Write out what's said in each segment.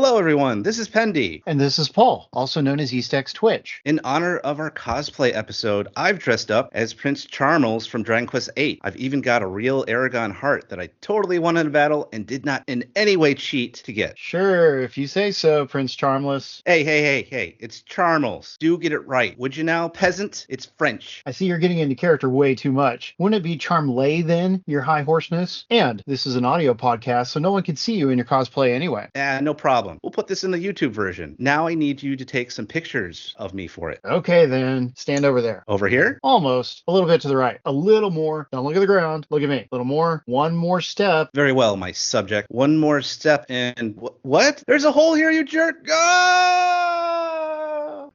Hello, everyone. This is Pendy. And this is Paul, also known as EastX Twitch. In honor of our cosplay episode, I've dressed up as Prince Charmles from Dragon Quest VIII. I've even got a real Aragon heart that I totally won in a battle and did not in any way cheat to get. Sure, if you say so, Prince Charmless. Hey. It's Charmles. Do get it right. Would you now, peasant? It's French. I see you're getting into character way too much. Wouldn't it be Charmlay then, your high horseness? And this is an audio podcast, so no one can see you in your cosplay anyway. No problem. We'll put this in the YouTube version. Now I need you to take some pictures of me for it. Okay then, stand over there. Over here? Almost. A little bit to the right. A little more. Don't look at the ground. Look at me. A little more. One more step. Very well, my subject. One more step and... What? There's a hole here, you jerk! Ah!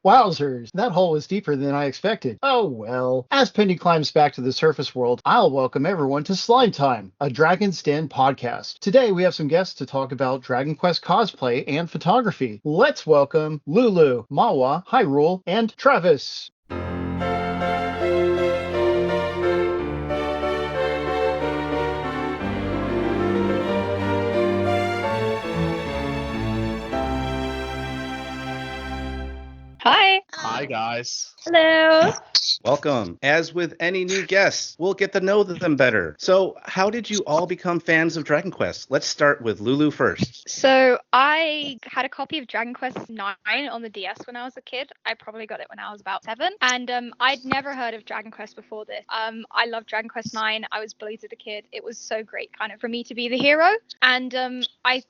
Wowzers, that hole was deeper than I expected. Oh well. As Pendy climbs back to the surface world, I'll welcome everyone to Slime Time, a Dragon's Den podcast. Today we have some guests to talk about Dragon Quest cosplay and photography. Let's welcome Lulu, Mawa, Hyrule, and Teravis. Hi. Hi, guys. Hello. Welcome. As with any new guests, we'll get to know them better. So, how did you all become fans of Dragon Quest? Let's start with Lulu first. So I had a copy of Dragon Quest IX on the DS when I was a kid. I probably got it when I was about 7. And I'd never heard of Dragon Quest before this. I loved Dragon Quest IX. I was bullied as a kid. It was so great kind of for me to be the hero. And I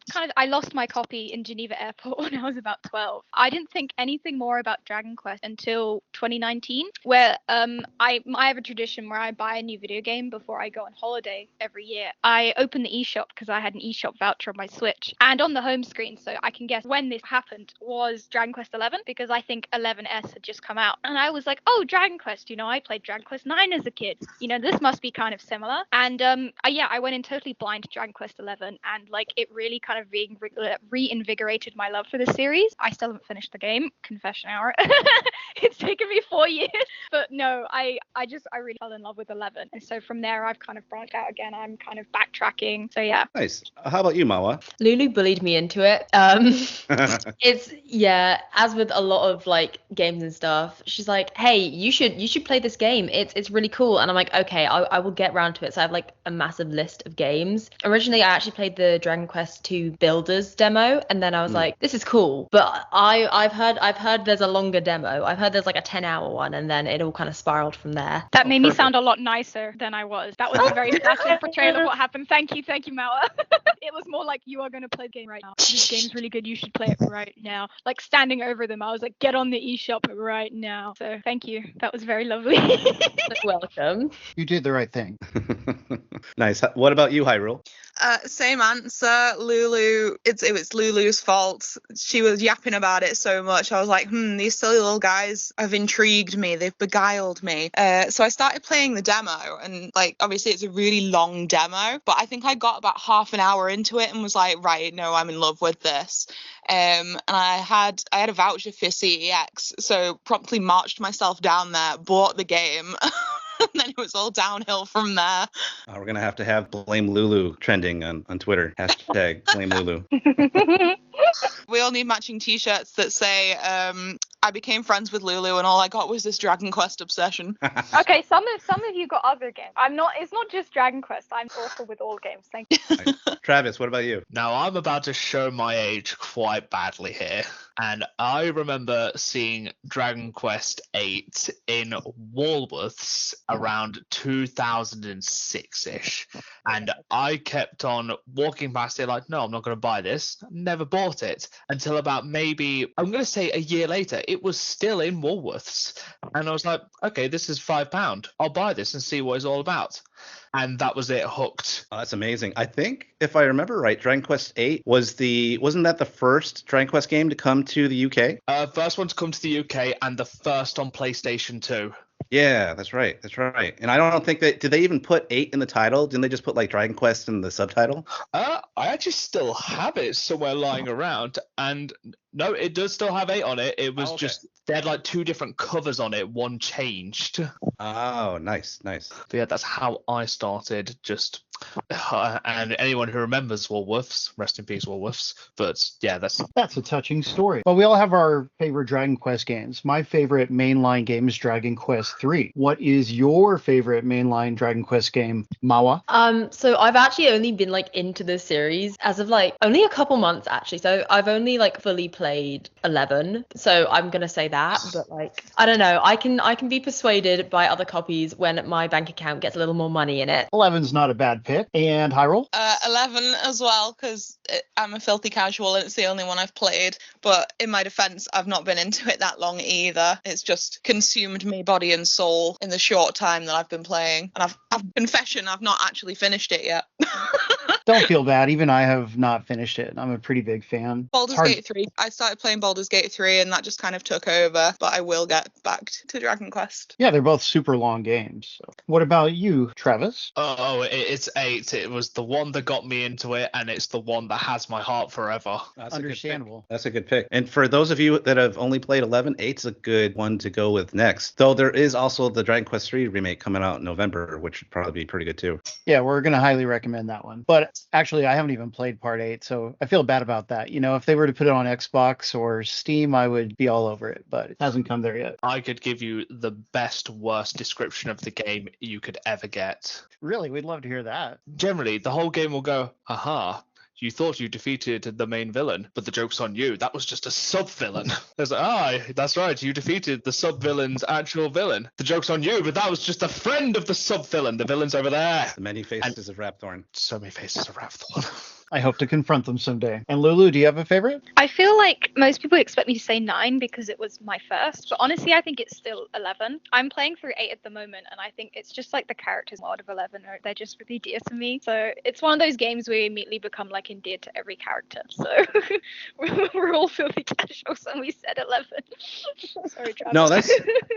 lost my copy in Geneva Airport when I was about 12. I didn't think anything more about Dragon Quest until 2019, where I have a tradition where I buy a new video game before I go on holiday every year. I open the eShop because I had an eShop voucher on my Switch, and on the home screen, so I can guess when this happened, was Dragon Quest 11, because I think 11S had just come out, and I was like, oh, Dragon Quest, I played Dragon Quest 9 as a kid, this must be kind of similar. And I went in totally blind to Dragon Quest 11, and it really kind of reinvigorated my love for the series. I still haven't finished the game, confession hour. It's taken me 4 years, but no, I really fell in love with 11, and so from there I've kind of branched out again. I'm kind of backtracking, so yeah. Nice. How about you, Mawa? Lulu bullied me into it. As with a lot of games and stuff, she's like, hey, you should play this game, it's really cool. And I'm like, okay, I will get round to it. So I have a massive list of games. Originally I actually played the Dragon Quest II Builders demo, and then I was like, this is cool, but I've heard there's a longer demo. I've heard there's a 10-hour one, and then it all kind of spiraled from there. That made me sound a lot nicer than I was. That was a very accurate portrayal of what happened. Thank you, Mawa. It was more like, you are going to play the game right now. This game's really good. You should play it right now. Standing over them, I was like, get on the eShop right now. So thank you. That was very lovely. Welcome. You did the right thing. Nice. What about you, Hyrule? Same answer. Lulu, it was Lulu's fault. She was yapping about it so much. I was like, these silly little guys have intrigued me. They've beguiled me. So I started playing the demo, and obviously it's a really long demo, but I think I got about half an hour into it and was like, right, no, I'm in love with this. And I had a voucher for CEX, so promptly marched myself down there, bought the game. And then it was all downhill from there. We're going to have Blame Lulu trending on Twitter. Hashtag Blame Lulu. We all need matching t-shirts that say, I became friends with Lulu and all I got was this Dragon Quest obsession. Okay, some of you got other games. It's not just Dragon Quest. I'm awful with all games. Thank you. Right. Travis, what about you? Now, I'm about to show my age quite badly here. And I remember seeing Dragon Quest VIII in Woolworths around 2006-ish. And I kept on walking past it like, no, I'm not going to buy this. Never bought it until about maybe, I'm going to say a year later. It was still in Woolworths. And I was like, okay, this is £5. I'll buy this and see what it's all about. And that was it, hooked. Oh, that's amazing. I think, if I remember right, Dragon Quest VIII wasn't that the first Dragon Quest game to come to the UK? First one to come to the UK and the first on PlayStation 2. Yeah, that's right. And I don't think did they even put 8 in the title? Didn't they just put Dragon Quest in the subtitle? I actually still have it somewhere lying around, and no, it does still have 8 on it. It was just, they had 2 different covers on it, one changed. Oh, nice. But yeah, that's how I started just And anyone who remembers Woolworths, rest in peace, Woolworths. But yeah, that's a touching story. Well, we all have our favorite Dragon Quest games. My favorite mainline game is Dragon Quest 3. What is your favorite mainline Dragon Quest game, Mawa? So I've actually only been like into this series as of like only a couple months actually. So I've only like fully played 11. So I'm gonna say that, but like I don't know. I can be persuaded by other copies when my bank account gets a little more money in it. 11's not a bad pick. And Hyrule? 11 as well, because I'm a filthy casual and it's the only one I've played. But in my defense, I've not been into it that long either. It's just consumed me body and soul in the short time that I've been playing. And I've not actually finished it yet. Don't feel bad. Even I have not finished it. I'm a pretty big fan. Baldur's Gate 3. I started playing Baldur's Gate 3 and that just kind of took over. But I will get back to Dragon Quest. Yeah, they're both super long games. So. What about you, Travis? It's 8. It was the one that got me into it, and it's the one that has my heart forever. That's Understandable. That's a good pick. And for those of you that have only played 11, 8's a good one to go with next. Though there is also the Dragon Quest 3 remake coming out in November, which would probably be pretty good too. Yeah, we're going to highly recommend that one. But actually, I haven't even played part 8, so I feel bad about that. You know, if they were to put it on Xbox or Steam, I would be all over it, but it hasn't come there yet. I could give you the best, worst description of the game you could ever get. Really? We'd love to hear that. Generally, the whole game will go, aha, you thought you defeated the main villain, but the joke's on you. That was just a sub-villain. There's like, that's right, you defeated the sub-villain's actual villain. The joke's on you, but that was just a friend of the sub-villain. The villain's over there. The many faces of Rapthorn. So many faces of Rapthorn. I hope to confront them someday. And Lulu, do you have a favorite? I feel like most people expect me to say 9 because it was my first, but honestly, I think it's still 11. I'm playing through 8 at the moment, and I think it's just like the characters mod of 11, they're just really dear to me. So it's one of those games where you immediately become like endeared to every character. So we're all filthy casuals, and we said 11. Sorry, Travis. No,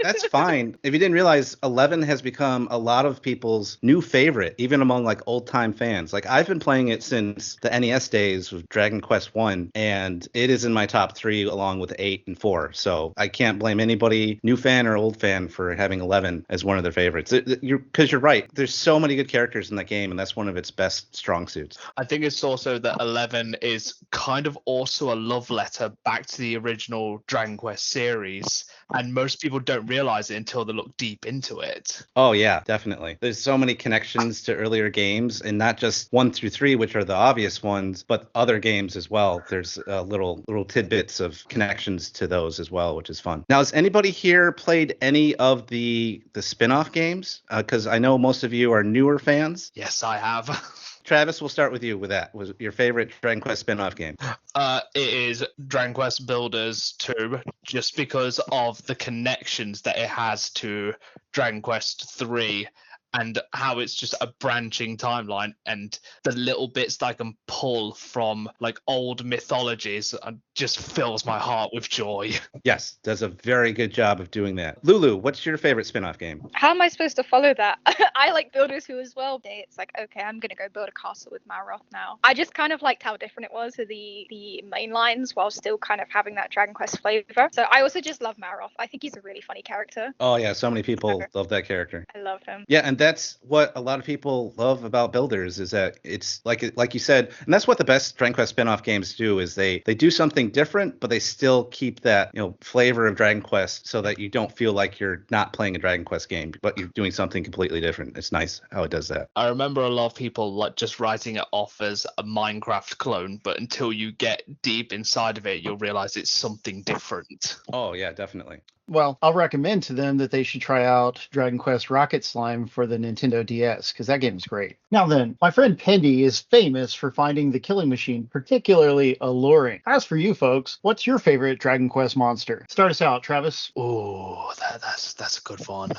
that's fine. If you didn't realize, 11 has become a lot of people's new favorite, even among like old time fans. Like I've been playing it since the NES days with Dragon Quest 1, and it is in my top 3 along with 8 and 4. So I can't blame anybody, new fan or old fan, for having 11 as one of their favorites. Because you're right. There's so many good characters in that game, and that's one of its best strong suits. I think it's also that 11 is kind of also a love letter back to the original Dragon Quest series, and most people don't realize it until they look deep into it. Oh yeah, definitely. There's so many connections to earlier games, and not just 1 through 3, which are the obvious ones, but other games as well. There's little tidbits of connections to those as well, which is fun. Now, has anybody here played any of the spin-off games? Because I know most of you are newer fans. Yes, I have. Travis, we'll start with you with that. Was your favorite Dragon Quest spin-off game? It is Dragon Quest Builders 2, just because of the connections that it has to Dragon Quest 3 and how it's just a branching timeline, and the little bits that I can pull from like old mythologies just fills my heart with joy. Yes, does a very good job of doing that. Lulu, what's your favorite spin-off game? How am I supposed to follow that? I like Builders 2 as well. It's like, okay, I'm going to go build a castle with Mawa now. I just kind of liked how different it was to the main lines while still kind of having that Dragon Quest flavor. So I also just love Mawa. I think he's a really funny character. Oh yeah, so many people love that character. I love him. Yeah, and that's what a lot of people love about Builders, is that it's like you said, and that's what the best Dragon Quest spin-off games do, is they do something different, but they still keep that, flavor of Dragon Quest, so that you don't feel like you're not playing a Dragon Quest game, but you're doing something completely different. It's nice how it does that. I remember a lot of people like just writing it off as a Minecraft clone, but until you get deep inside of it, you'll realize it's something different. Oh yeah, definitely. Well, I'll recommend to them that they should try out Dragon Quest Rocket Slime for the Nintendo DS, because that game is great. Now then, my friend Pendy is famous for finding the killing machine particularly alluring. As for you folks, what's your favorite Dragon Quest monster? Start us out, Travis. Oh, that's a good one.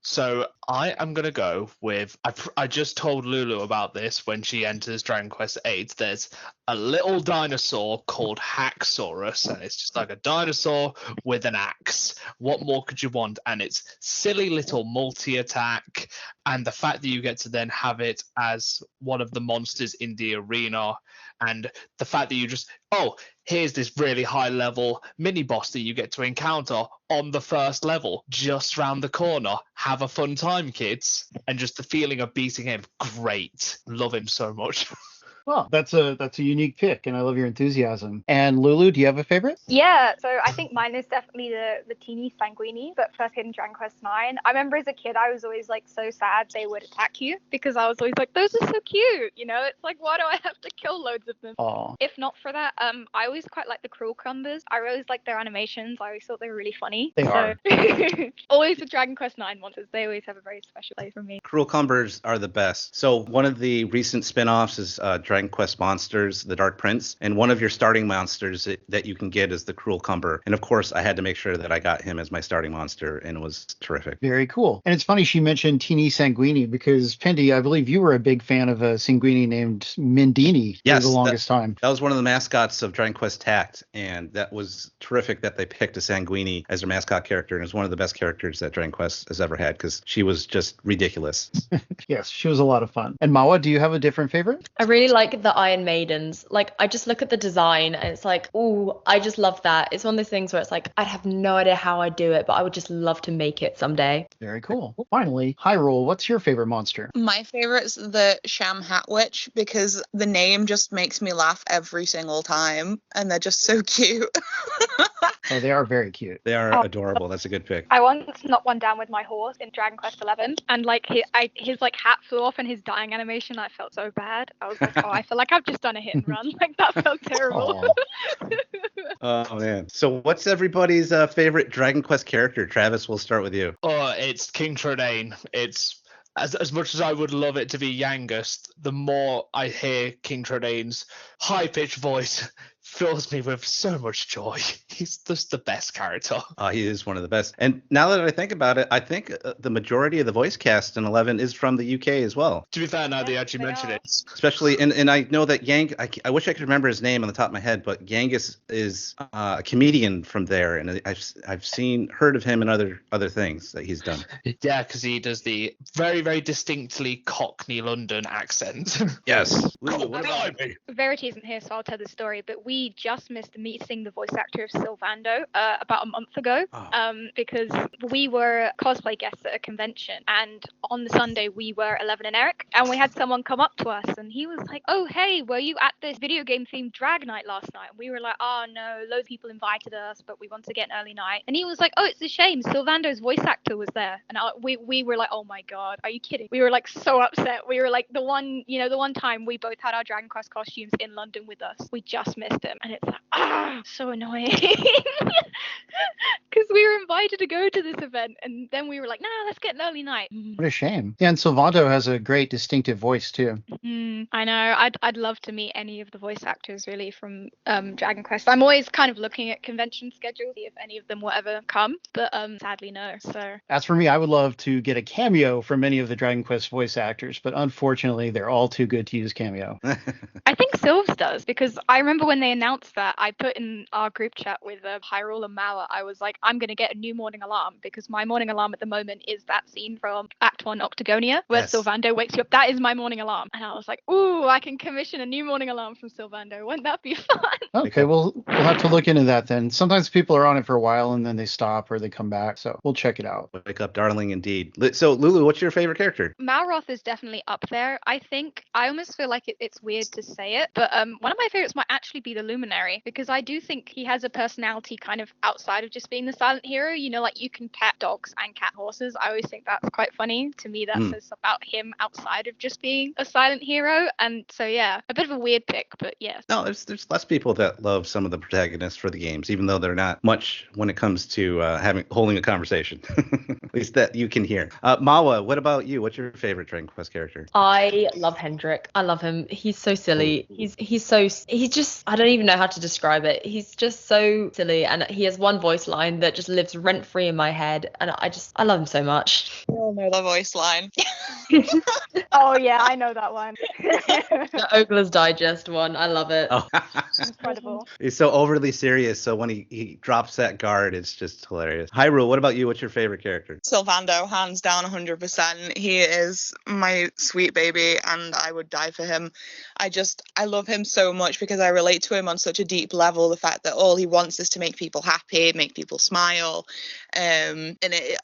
So I am going to go with, I just told Lulu about this when she enters Dragon Quest 8. There's a little dinosaur called Hacksaurus, and it's just like a dinosaur with an axe. What more could you want? And it's silly little multi-attack, and the fact that you get to then have it as one of the monsters in the arena, and the fact that you just, here's this really high level mini boss that you get to encounter on the first level, just round the corner. Have have a fun time, kids. And just the feeling of beating him, great. Love him so much. Well, that's a unique pick, and I love your enthusiasm. And Lulu, do you have a favorite? Yeah, so I think mine is definitely the teeny Sanguini, but first hit in Dragon Quest IX. I remember as a kid, I was always like so sad they would attack you because I was always like, those are so cute, you know? It's like, why do I have to kill loads of them? Aw. If not for that, I always quite like the Cruel Cumbers. I always like their animations. I always thought they were really funny. They are. Always with Dragon Quest IX monsters, they always have a very special place for me. Cruel Cumbers are the best. So one of the recent spin-offs is Dragon Quest Monsters, the Dark Prince, and one of your starting monsters that you can get is the Cruel Cumber. And of course, I had to make sure that I got him as my starting monster, and it was terrific. Very cool. And it's funny she mentioned Teeny Sanguini because, Pendy, I believe you were a big fan of a Sanguini named Mindini Yes, for the longest time. That was one of the mascots of Dragon Quest Tact, and that was terrific that they picked a Sanguini as their mascot character, and it was one of the best characters that Dragon Quest has ever had because she was just ridiculous. Yes, she was a lot of fun. And Mawa, do you have a different favorite? I really like the Iron Maidens. Like, I just look at the design and it's like, ooh, I just love that. It's one of those things where it's like, I'd have no idea how I'd do it, but I would just love to make it someday. Very cool. Finally, Hyrule, what's your favorite monster? My favorite's the Sham Hat Witch because the name just makes me laugh every single time, and they're just so cute. Oh, they are very cute. They are adorable. That's a good pick. I once knocked one down with my horse in Dragon Quest XI, and like his like hat flew off and his dying animation. I felt so bad. I was like, oh, I feel like I've just done a hit and run. Like that felt terrible. Oh man. So what's everybody's favorite Dragon Quest character? Travis, we'll start with you. Oh, it's King Trelane. It's as much as I would love it to be Yangus, the more I hear King Trelane's high-pitched voice fills me with so much joy. He's just the best character. He is one of the best. And now that I think about it, I think the majority of the voice cast in 11 is from the UK as well. To be fair, now they actually they mention are. it. Especially, and I know that I wish I could remember his name on the top of my head, but Yangus is a comedian from there, and I've heard of him in other things that he's done. Yeah, because he does the very, very distinctly Cockney London accent. Yes. Verity isn't here, so I'll tell the story. But we just missed meeting the voice actor of Sylvando about a month ago, because we were cosplay guests at a convention, and on the Sunday we were 11 and Erik, and we had someone come up to us, and he was like, "Oh, hey, were you at this video game themed drag night last night?" And we were like, "Oh no, loads of people invited us, but we want to get an early night." And he was like, "Oh, it's a shame. Sylvando's voice actor was there." And we were like, "Oh my god, are you kidding?" We were like so upset. We were like, the one time we both had our Dragon Quest costumes in London with us, we just missed him, and it's like, so annoying. Because we were invited to go to this event, and then we were like, nah, let's get an early night. What a shame. Yeah, and Sylvando has a great distinctive voice too. I know. I'd love to meet any of the voice actors really from Dragon Quest. I'm always kind of looking at convention schedules, see if any of them will ever come, but sadly no. So as for me, I would love to get a cameo from any of the Dragon Quest voice actors, but unfortunately, they're all too good to use cameo. I think Sylvs does, because I remember when they announced that, I put in our group chat with Hyrule and Mawa, I was like, I'm going to get a new morning alarm, because my morning alarm at the moment is that scene from Act 1 Octagonia, where Sylvando wakes you up. That is my morning alarm. And I was like, ooh, I can commission a new morning alarm from Sylvando. Wouldn't that be fun? Okay, well, we'll have to look into that then. Sometimes people are on it for a while and then they stop or they come back, so we'll check it out. Wake up, darling, indeed. So, Lulu, what's your favorite character? Malroth is definitely up there. I think I almost feel like it's weird to say it, but one of my favorites might actually be the Luminary, because I do think he has a personality kind of outside of just being the silent hero. You know, like you can pet dogs and cat horses. I always think that's quite funny. To me, that says about him outside of just being a silent hero. And so, yeah, a bit of a weird pick, but yes. No, there's less people that love some of the protagonists for the games, even though they're not much when it comes to holding a conversation. At least that you can hear. Mawa, what about you? What's your favorite Dragon Quest character? I love Hendrik. I love him. He's so silly. He just, I don't even know how to describe it. He's just so silly, and he has one voice line that just lives rent free in my head, and I love him so much. We all know the voice line. Oh yeah, I know that one. The Ogler's Digest one. I love it. Oh. Incredible. He's so overly serious, so when he drops that guard, it's just hilarious. Hyrule, what about you? What's your favorite character? Sylvando, hands down, 100%. He is my sweet baby, and I would die for him. I love him so much because I relate to him on such a deep level. The fact that all he wants is to make people happy, make people smile. And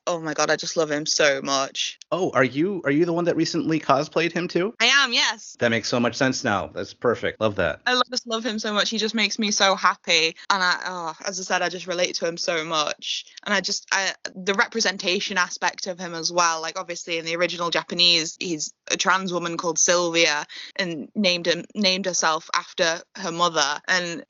oh my god, I just love him so much. Oh, are you the one that recently cosplayed him too? I am, yes. That makes so much sense now. That's perfect. Love that. Just love him so much. He just makes me so happy. And as I said, I just relate to him so much. And the representation aspect of him as well. Like, obviously in the original Japanese, he's a trans woman called Sylvia and named herself after her mother. And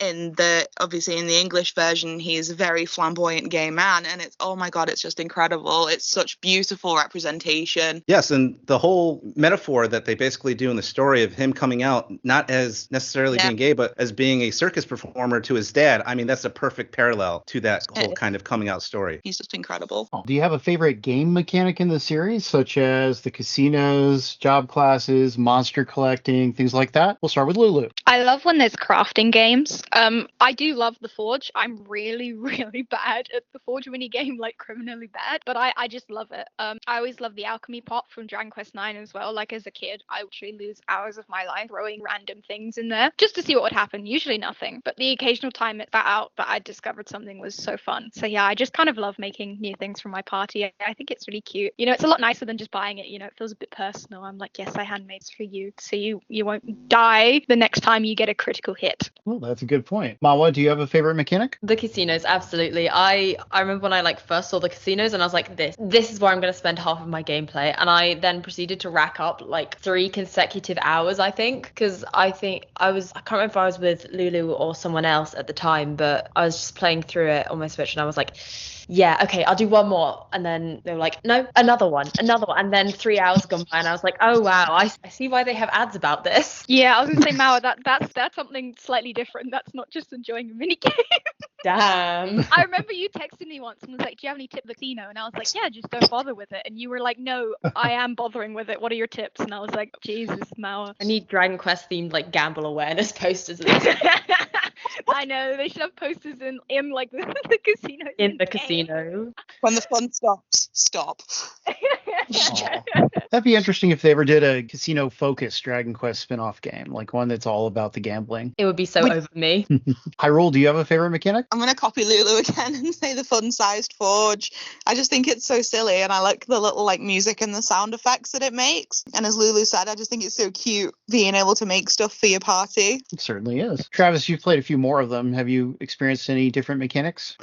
obviously in the English version, he's a very flamboyant gay man. And it's, oh my God, it's just incredible. It's such beautiful representation. Yes, and the whole metaphor that they basically do in the story of him coming out, not as necessarily being gay, but as being a circus performer to his dad. I mean, that's a perfect parallel to that whole kind of coming out story. He's just incredible. Do you have a favorite game mechanic in the series, such as the casinos, job classes, monster collecting, things like that? We'll start with Lulu. I love when there's crafting games. I do love the Forge. I'm really, really bad at the Forge mini game, like criminally bad, but I just love it. I always love the alchemy pot from Dragon Quest IX as well. Like, as a kid, I would actually lose hours of my life throwing random things in there just to see what would happen. Usually nothing, but the occasional time it got out that I discovered something was so fun. So yeah, I just kind of love making new things for my party. I think it's really cute. You know, it's a lot nicer than just buying it. You know, it feels a bit personal. I'm like, yes, I handmade for you, so you won't die the next time you get a critical hit. Well, that's a good point. Mawa, do you have a favorite mechanic? The casinos, absolutely. I remember when I first saw the casinos and I was like, this is where I'm going to spend half of my gameplay. And I then proceeded to rack up 3 consecutive hours, I think, because I can't remember if I was with Lulu or someone else at the time, but I was just playing through it on my Switch and I was like, yeah, okay, I'll do one more. And then they were like, no, another one. And then 3 hours gone by and I was like, oh wow, I see why they have ads about this. Yeah, I was gonna say, Mawa, that's something slightly different. That's not just enjoying a mini game. Damn. I remember you texted me once and was like, do you have any tips for the casino? And I was like, yeah, just don't bother with it. And you were like, no, I am bothering with it. What are your tips? And I was like, Jesus, Mawa. I need Dragon Quest themed gamble awareness posters. I know, they should have posters in the casino. In the casino. When the fun stops, stop. That'd be interesting if they ever did a casino-focused Dragon Quest spin-off game, like one that's all about the gambling. It would be so over me. Hyrule, do you have a favorite mechanic? I'm going to copy Lulu again and say the fun-sized forge. I just think it's so silly, and I like the little music and the sound effects that it makes. And as Lulu said, I just think it's so cute being able to make stuff for your party. It certainly is. Travis, you've played a few more of them. Have you experienced any different mechanics?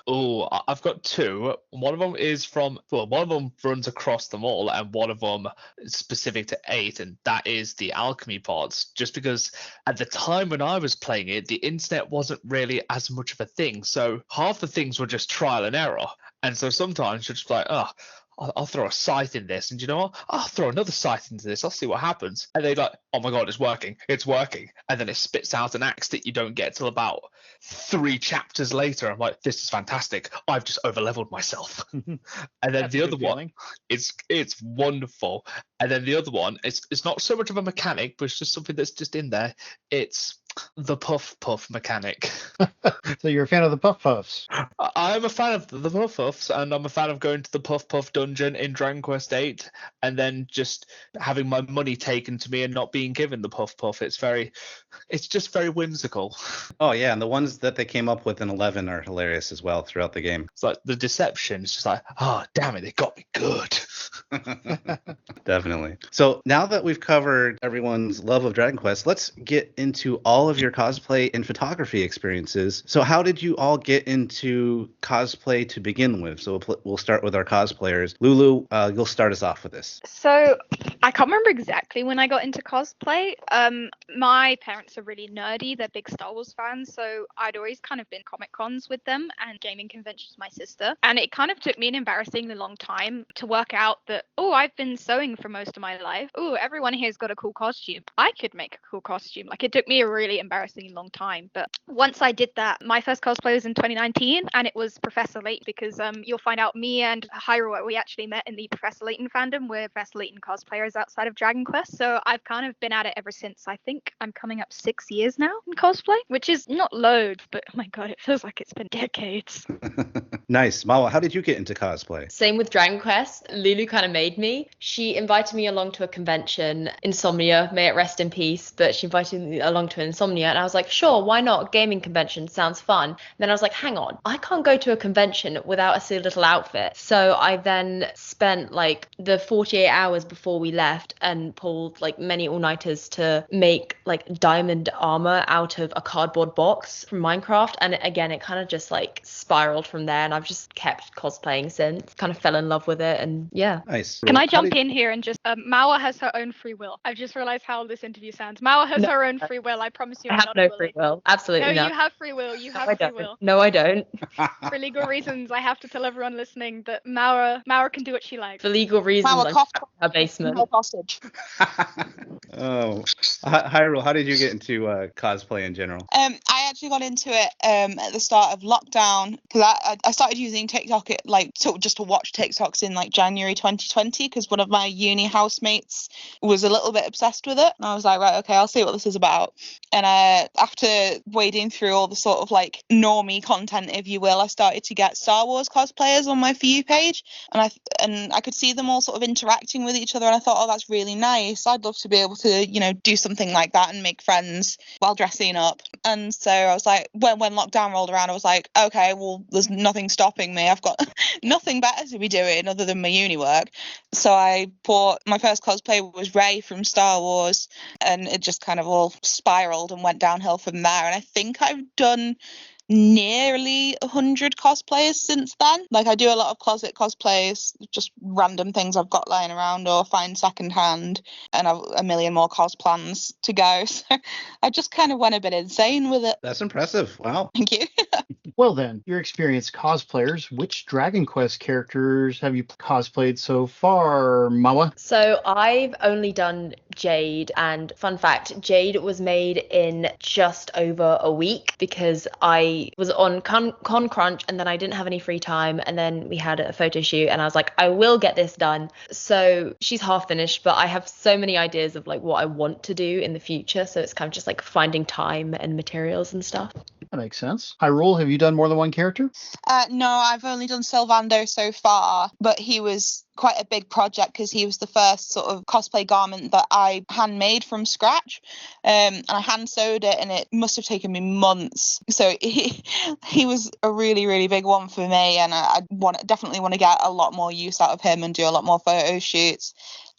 Oh, I've got 2. One of them is one of them runs across them all, and one of them is specific to 8, and that is the alchemy pods. Just because at the time when I was playing it, the internet wasn't really as much of a thing, so half the things were just trial and error. And so sometimes you're just like, I'll throw a scythe in this, and you know what? I'll throw another scythe into this. I'll see what happens. And they're like, oh my god, it's working. And then it spits out an axe that you don't get till about 3 chapters later. I'm like, this is fantastic. I've just overleveled myself. And then the other one, it's wonderful. And then the other one, it's not so much of a mechanic, but it's just something that's just in there. It's the puff mechanic. So you're a fan of the puff puffs? I'm a fan of the puff puffs, and I'm a fan of going to the puff puff dungeon in Dragon Quest VIII and then just having my money taken to me and not being given the puff puff. It's just very whimsical. Oh yeah, and the ones that they came up with in 11 are hilarious as well throughout the game. It's like the deception. It's just like, oh damn it, they got me good. Definitely. So now that we've covered everyone's love of Dragon Quest, let's get into all of your cosplay and photography experiences. So how did you all get into cosplay to begin with? So we'll start with our cosplayers. Lulu, you'll start us off with this. So I can't remember exactly when I got into cosplay. My parents are really nerdy. They're big Star Wars fans. So I'd always kind of been Comic Cons with them and gaming conventions with my sister. And it kind of took me an embarrassingly long time to work out that, I've been sewing for most of my life. Everyone here's got a cool costume. I could make a cool costume. It took me a really embarrassingly long time. But once I did that, my first cosplay was in 2019 and it was Professor Layton, because you'll find out me and Hyrule, we actually met in the Professor Layton fandom. We're Professor Layton cosplayers years outside of Dragon Quest, so I've kind of been at it ever since. I think I'm coming up 6 years now in cosplay, which is not loads, but oh my god, it feels like it's been decades. Nice. Mawa, how did you get into cosplay? Same with Dragon Quest. Lulu kind of made me. She invited me along to a convention, Insomnia, may it rest in peace, but she invited me along to Insomnia, and I was like, sure, why not? Gaming convention sounds fun. And then I was like, hang on, I can't go to a convention without a silly little outfit. So I then spent like the 48 hours before we left and pulled like many all-nighters to make like diamond armor out of a cardboard box from Minecraft. And again, it kind of just like spiraled from there, and I've just kept cosplaying since. Kind of fell in love with it, and yeah. Nice. Can I jump in here and just Mawa has her own free will. I've just realized how this interview sounds. Mawa has her own free will. I promise you. I I'm have not no a bully. free will. Absolutely No, not. you have free will. You have I free don't. will. No, I don't. For legal reasons, I have to tell everyone listening that Mawa can do what she likes. For legal reasons, Mawa I'm coughed trapped in her basement. no hostage. Oh, Hyrule, how did you get into cosplay in general? I actually got into it at the start of lockdown because I started using TikTok just to watch TikToks in like January 2020 because one of my uni housemates was a little bit obsessed with it, and I was like, right, okay, I'll see what this is about. And after wading through all the sort of like normie content, if you will, I started to get Star Wars cosplayers on my For You page, and I could see them all sort of interacting with each other, and I thought, oh, that's really nice. I'd love to be able to, do something like that and make friends while dressing up. And so I was like, when lockdown rolled around, I was like, okay, well, there's nothing stopping me. I've got nothing better to be doing other than my uni work. So I bought, my first cosplay was Rey from Star Wars, and it just kind of all spiraled and went downhill from there. And I think I've done nearly 100 cosplayers since then. Like, I do a lot of closet cosplays, just random things I've got lying around or find secondhand, and I've a million more cos plans to go. So I just kind of went a bit insane with it. That's impressive. Wow. Thank you. Well then, you're experienced cosplayers. Which Dragon Quest characters have you cosplayed so far, Mawa? So I've only done Jade, and fun fact, Jade was made in just over a week because I was on Con Crunch and then I didn't have any free time, and then we had a photo shoot and I was like, I will get this done. So she's half finished, but I have so many ideas of like what I want to do in the future, so it's kind of just like finding time and materials and stuff. That makes sense. Hyrule, have you done more than one character? No, I've only done Sylvando so far, but he was quite a big project because he was the first sort of cosplay garment that I handmade from scratch, and I hand sewed it, and it must have taken me months. So he was a really, really big one for me, and I definitely want to get a lot more use out of him and do a lot more photo shoots.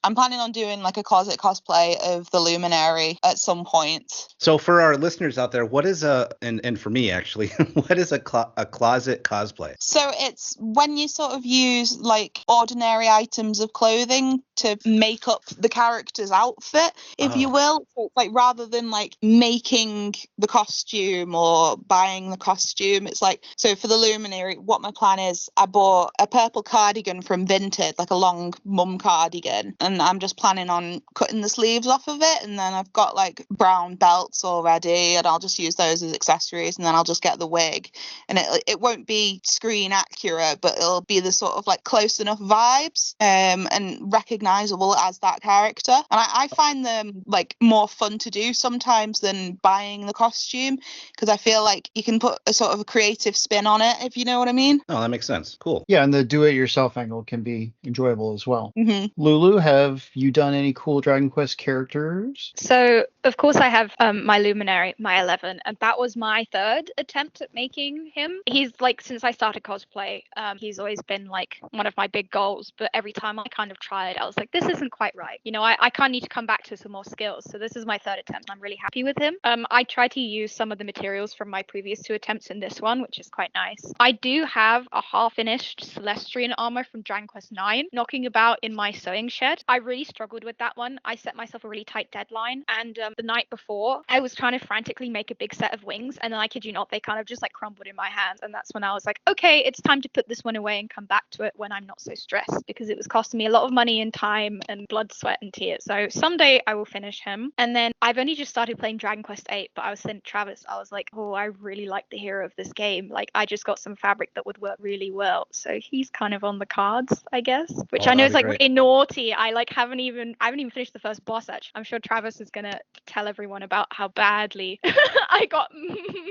I'm planning on doing like a closet cosplay of the Luminary at some point. So for our listeners out there, what is and for me actually, what is a closet cosplay? So it's when you sort of use like ordinary items of clothing to make up the character's outfit, if you will. So it's like rather than like making the costume or buying the costume, it's like, so for the Luminary, what my plan is, I bought a purple cardigan from Vinted, like a long mum cardigan, and I'm just planning on cutting the sleeves off of it, and then I've got like brown belts already, and I'll just use those as accessories, and then I'll just get the wig, and it won't be screen accurate, but it'll be the sort of like close enough vibes and recognizable as that character. And I find them like more fun to do sometimes than buying the costume, because I feel like you can put a sort of a creative spin on it, if you know what I mean. Oh, that makes sense. Cool. Yeah, and the do-it-yourself angle can be enjoyable as well. Mm-hmm. Lulu, have you done any cool Dragon Quest characters? So, of course, I have my Luminary, my 11, and that was my third attempt at making him. He's like, since I started cosplay, he's always been like one of my big goals, but every time I kind of tried, I was like, this isn't quite right. You know, I kind of need to come back to some more skills. So this is my third attempt. I'm really happy with him. I tried to use some of the materials from my previous two attempts in this one, which is quite nice. I do have a half-finished Celestian armor from Dragon Quest 9 knocking about in my sewing shed. I really struggled with that one. I set myself a really tight deadline, and the night before I was trying to frantically make a big set of wings, and then I kid you not, they kind of just like crumbled in my hands, and that's when I was like, okay, it's time to put this one away and come back to it when I'm not so stressed, because it was costing me a lot of money and time time and blood, sweat, and tears. So someday I will finish him. And then I've only just started playing Dragon Quest VIII, but I was saying to Travis, I was like, oh, I really like the hero of this game. Like, I just got some fabric that would work really well. So he's kind of on the cards, I guess. Which I know is like really naughty. I haven't even finished the first boss. Actually, I'm sure Travis is gonna tell everyone about how badly I got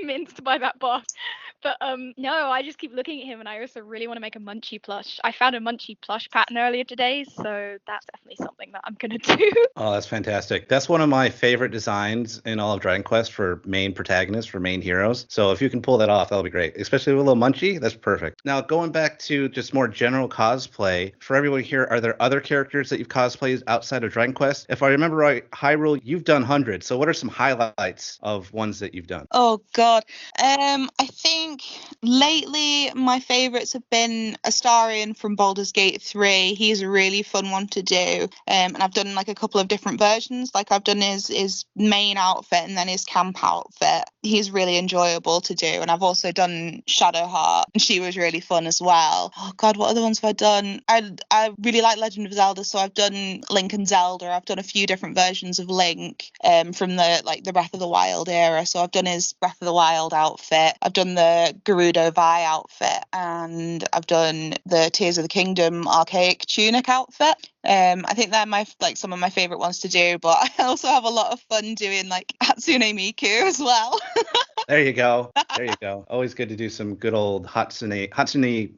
minced by that boss. But no, I just keep looking at him, and I also really want to make a Munchie plush. I found a Munchie plush pattern earlier today, so that's definitely something that I'm gonna do. Oh, that's fantastic. That's one of my favorite designs in all of Dragon Quest for main protagonists, for main heroes. So if you can pull that off, that'll be great. Especially with a little Munchie, that's perfect. Now, going back to just more general cosplay, for everyone here, are there other characters that you've cosplayed outside of Dragon Quest? If I remember right, Hyrule, you've done hundreds. So what are some highlights of ones that you've done? Oh God, I think lately my favorites have been Astarion from Baldur's Gate 3. He's a really fun one to do, and I've done like a couple of different versions. Like I've done his main outfit and then his camp outfit. He's really enjoyable to do, and I've also done Shadowheart, and she was really fun as well. Oh God, what other ones have I done? I really like Legend of Zelda, so I've done Link and Zelda. I've done a few different versions of Link from the Breath of the Wild era. So I've done his Breath of the Wild outfit, I've done the Gerudo Vi outfit, and I've done the Tears of the Kingdom archaic tunic outfit. I think they're some of my favorite ones to do, but I also have a lot of fun doing like Hatsune Miku as well. There you go. There you go. Always good to do some good old Hatsune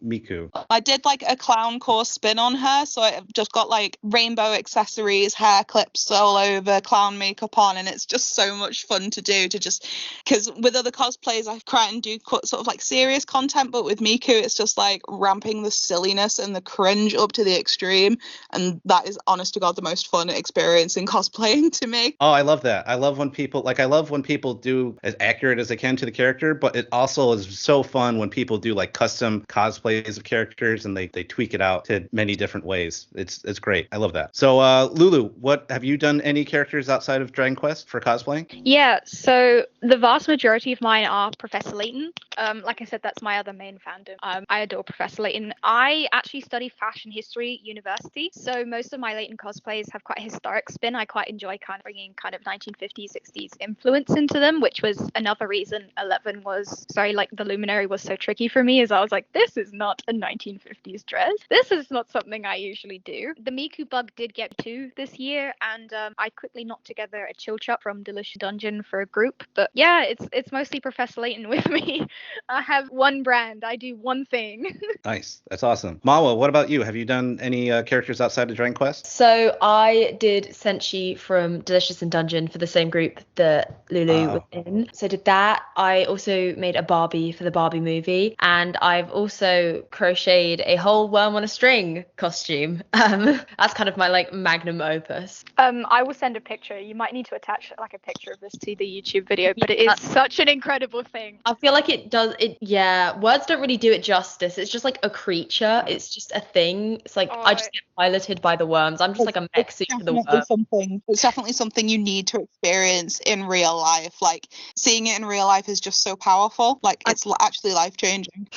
Miku. I did like a clown core spin on her, so I've just got like rainbow accessories, hair clips all over, clown makeup on, and it's just so much fun to do. Because with other cosplays I try and do sort of like serious content, but with Miku it's just like ramping the silliness and the cringe up to the extreme, and that is honest to God the most fun experience in cosplaying to me. Oh, I love that. I love when people do as accurate as they can to the character, but it also is so fun when people do like custom cosplays of characters and they tweak it out to many different ways. It's great. I love that. So Lulu, what have you done any characters outside of Dragon Quest for cosplaying? Yeah, so the vast majority of mine are Professor Layton. Like I said, that's my other main fandom. I adore Professor Layton. I actually study fashion history at university, so most of my Layton cosplays have quite a historic spin. I quite enjoy kind of bringing kind of 1950s, 60s influence into them, which was another reason 11 was, the Luminary was so tricky for me, is I was like, this is not a 1950s dress. This is not something I usually do. The Miku bug did get 2 this year, and I quickly knocked together a chill chop from Delicious Dungeon for a group. But yeah, it's mostly Professor Layton with me. I have one brand. I do one thing. Nice. That's awesome. Mawa, what about you? Have you done any characters outside of Dragon Quest? So I did Senshi from Delicious in Dungeon for the same group that Lulu was in. So I did that. I also made a Barbie for the Barbie movie, and I've also crocheted a whole worm on a string costume. That's kind of my like magnum opus. I will send a picture. You might need to attach like a picture of this to the YouTube video, but it is such an incredible thing. I feel like it does it. Yeah, words don't really do it justice. It's just like a creature. It's just a thing. It's like I just get piloted by the worms. I'm just like a mech suit for the worms. It's definitely something you need to experience in real life. Like seeing it in real life is just so powerful. Like it's actually life changing.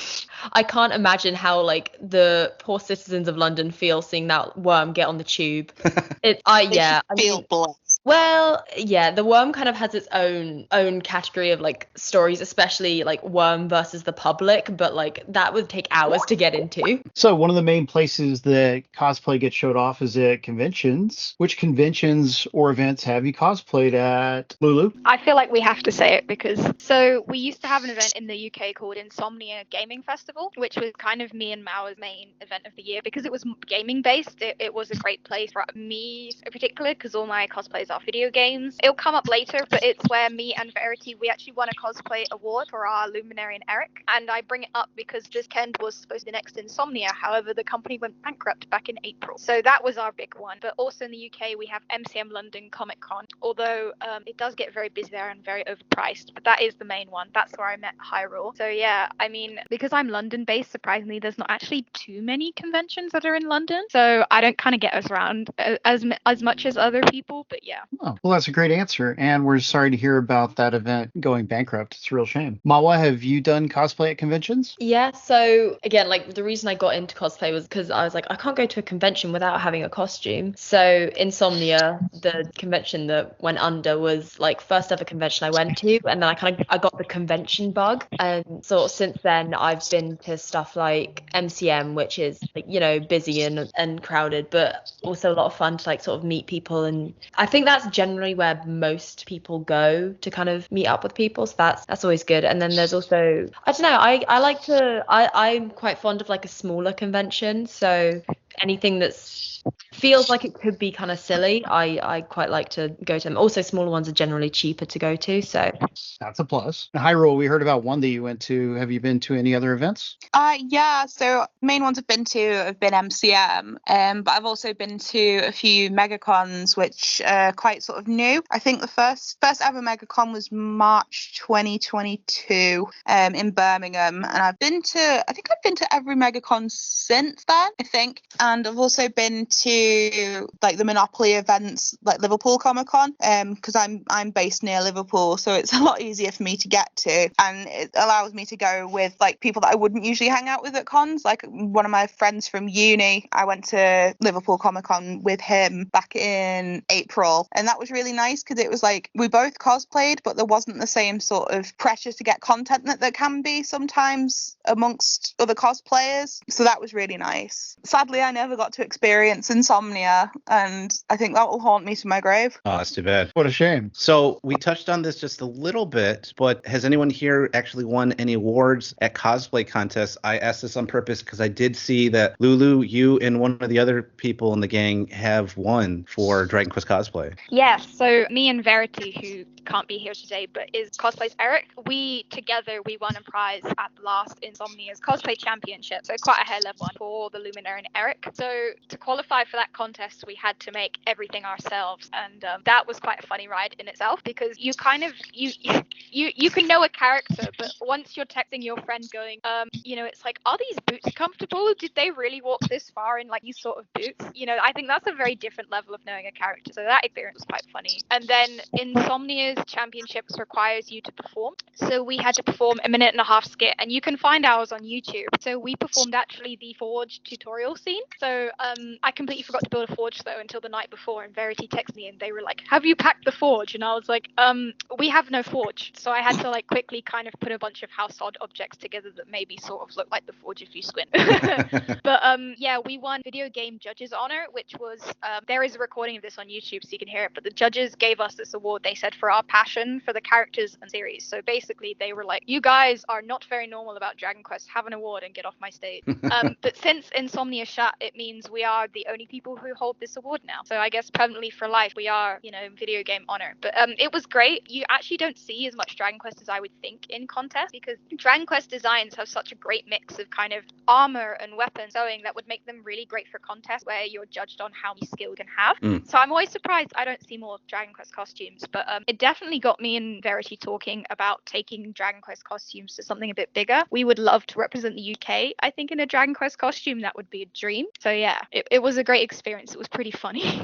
I can't imagine how like the poor citizens of London feel seeing that worm get on the tube. I feel blessed. Well, yeah, the worm kind of has its own category of like stories, especially like Worm versus the Public, but like that would take hours to get into. So one of the main places that cosplay gets showed off is at conventions. Which conventions or events have you cosplayed at, Lulu? I feel like we have to say it because we used to have an event in the UK called Insomnia Gaming Festival, which was kind of me and Mawa's main event of the year because it was gaming based. It was a great place for me in particular because all my cosplays are video games. It'll come up later, but it's where me and Verity, we actually won a cosplay award for our Luminary and Erik, and I bring it up because this weekend was supposed to be next Insomnia. However, the company went bankrupt back in April, so that was our big one. But also in the UK we have MCM London Comic Con, although it does get very busy there and very overpriced, but that is the main one. That's where I met Hyrule. So yeah, I mean, because I'm London based, surprisingly there's not actually too many conventions that are in London, so I don't kind of get us around as much as other people. But yeah, yeah. Oh, well, that's a great answer. And we're sorry to hear about that event going bankrupt. It's a real shame. Mawa, have you done cosplay at conventions? Yeah, so again, like the reason I got into cosplay was because I was like, I can't go to a convention without having a costume. So Insomnia, the convention that went under, was like first ever convention I went to, and then I got the convention bug. And sort of since then I've been to stuff like MCM, which is like, busy and crowded, but also a lot of fun to like sort of meet people. And I think that's generally where most people go to kind of meet up with people. So that's always good. And then there's also, I don't know, I'm quite fond of like a smaller convention. So anything that's feels like it could be kind of silly, I quite like to go to them. Also, smaller ones are generally cheaper to go to. So That's a plus. Now, Hyrule, we heard about one that you went to. Have you been to any other events? Yeah, so main ones I've been to have been MCM, but I've also been to a few megacons which are quite sort of new. I think the first ever megacon was March 2022 in Birmingham, and I think I've been to every megacon since then, I think. And I've also been to like the Monopoly events, like Liverpool Comic Con, because I'm based near Liverpool, so it's a lot easier for me to get to, and it allows me to go with like people that I wouldn't usually hang out with at cons. Like one of my friends from uni, I went to Liverpool Comic Con with him back in April, and that was really nice because it was like we both cosplayed, but there wasn't the same sort of pressure to get content that there can be sometimes amongst other cosplayers. So that was really nice. Sadly, I never got to experience Insomnia, and I think that will haunt me to my grave. Oh, that's too bad. What a shame. So we touched on this just a little bit, but has anyone here actually won any awards at cosplay contests? I asked this on purpose because I did see that Lulu, you and one of the other people in the gang have won for Dragon Quest cosplay. Yes, so me and Verity, who can't be here today but is Cosplay's Erik, we won a prize at the last Insomnia's Cosplay Championship, so quite a high level one for the Luminary and Erik. So to qualify for that contest, we had to make everything ourselves, and that was quite a funny ride in itself, because you kind of you can know a character, but once you're texting your friend going, it's like, are these boots comfortable? Did they really walk this far in like these sort of boots? I think that's a very different level of knowing a character. So that experience was quite funny. And then Insomnia's championships requires you to perform. So we had to perform a 1.5-minute skit, and you can find ours on YouTube. So we performed actually the Forge tutorial scene. So I completely forgot to build a forge though until the night before, and Verity texted me and they were like, have you packed the forge? And I was like, we have no forge. So I had to like quickly kind of put a bunch of household objects together that maybe sort of look like the forge if you squint. But yeah, we won Video Game Judges Honor, which was there is a recording of this on YouTube so you can hear it, but the judges gave us this award, they said, for our passion for the characters and series. So basically they were like, you guys are not very normal about Dragon Quest, have an award and get off my stage. But since Insomnia shut, it means we are the only people who hold this award now. So I guess permanently for life we are, Video Game Honor. But it was great. You actually don't see as much Dragon Quest as I would think in contests, because Dragon Quest designs have such a great mix of kind of armor and weapon sewing that would make them really great for contests where you're judged on how many skill you can have. So I'm always surprised I don't see more Dragon Quest costumes, but it definitely got me and Verity talking about taking Dragon Quest costumes to something a bit bigger. We would love to represent the UK, I think, in a Dragon Quest costume. That would be a dream. So yeah, it was a great experience. It was pretty funny.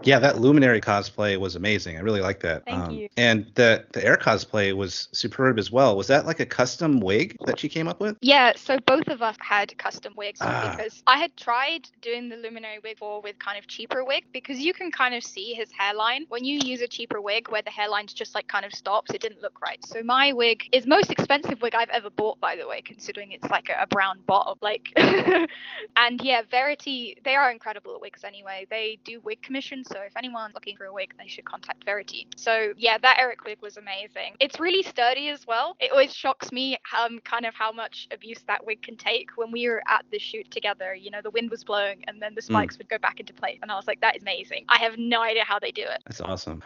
Yeah, that Luminary cosplay was amazing. I really like that. Thank you. And the Erik cosplay was superb as well. Was that like a custom wig that she came up with? Yeah, so both of us had custom wigs because I had tried doing the Luminary wig with kind of cheaper wig, because you can kind of see his hairline. When you use a cheaper wig where the hairline's just like kind of stops, it didn't look right. So my wig is most expensive wig I've ever bought, by the way, considering it's like a brown bottle. Like, and yeah, Verity, they are incredible at wigs anyway. They do wig commissions, so if anyone's looking for a wig, they should contact Verity. So yeah, that Erik wig was amazing. It's really sturdy as well. It always shocks me kind of how much abuse that wig can take. When we were at the shoot together, the wind was blowing and then the spikes would go back into place, and I was like, that is amazing. I have no idea how they do it. That's awesome.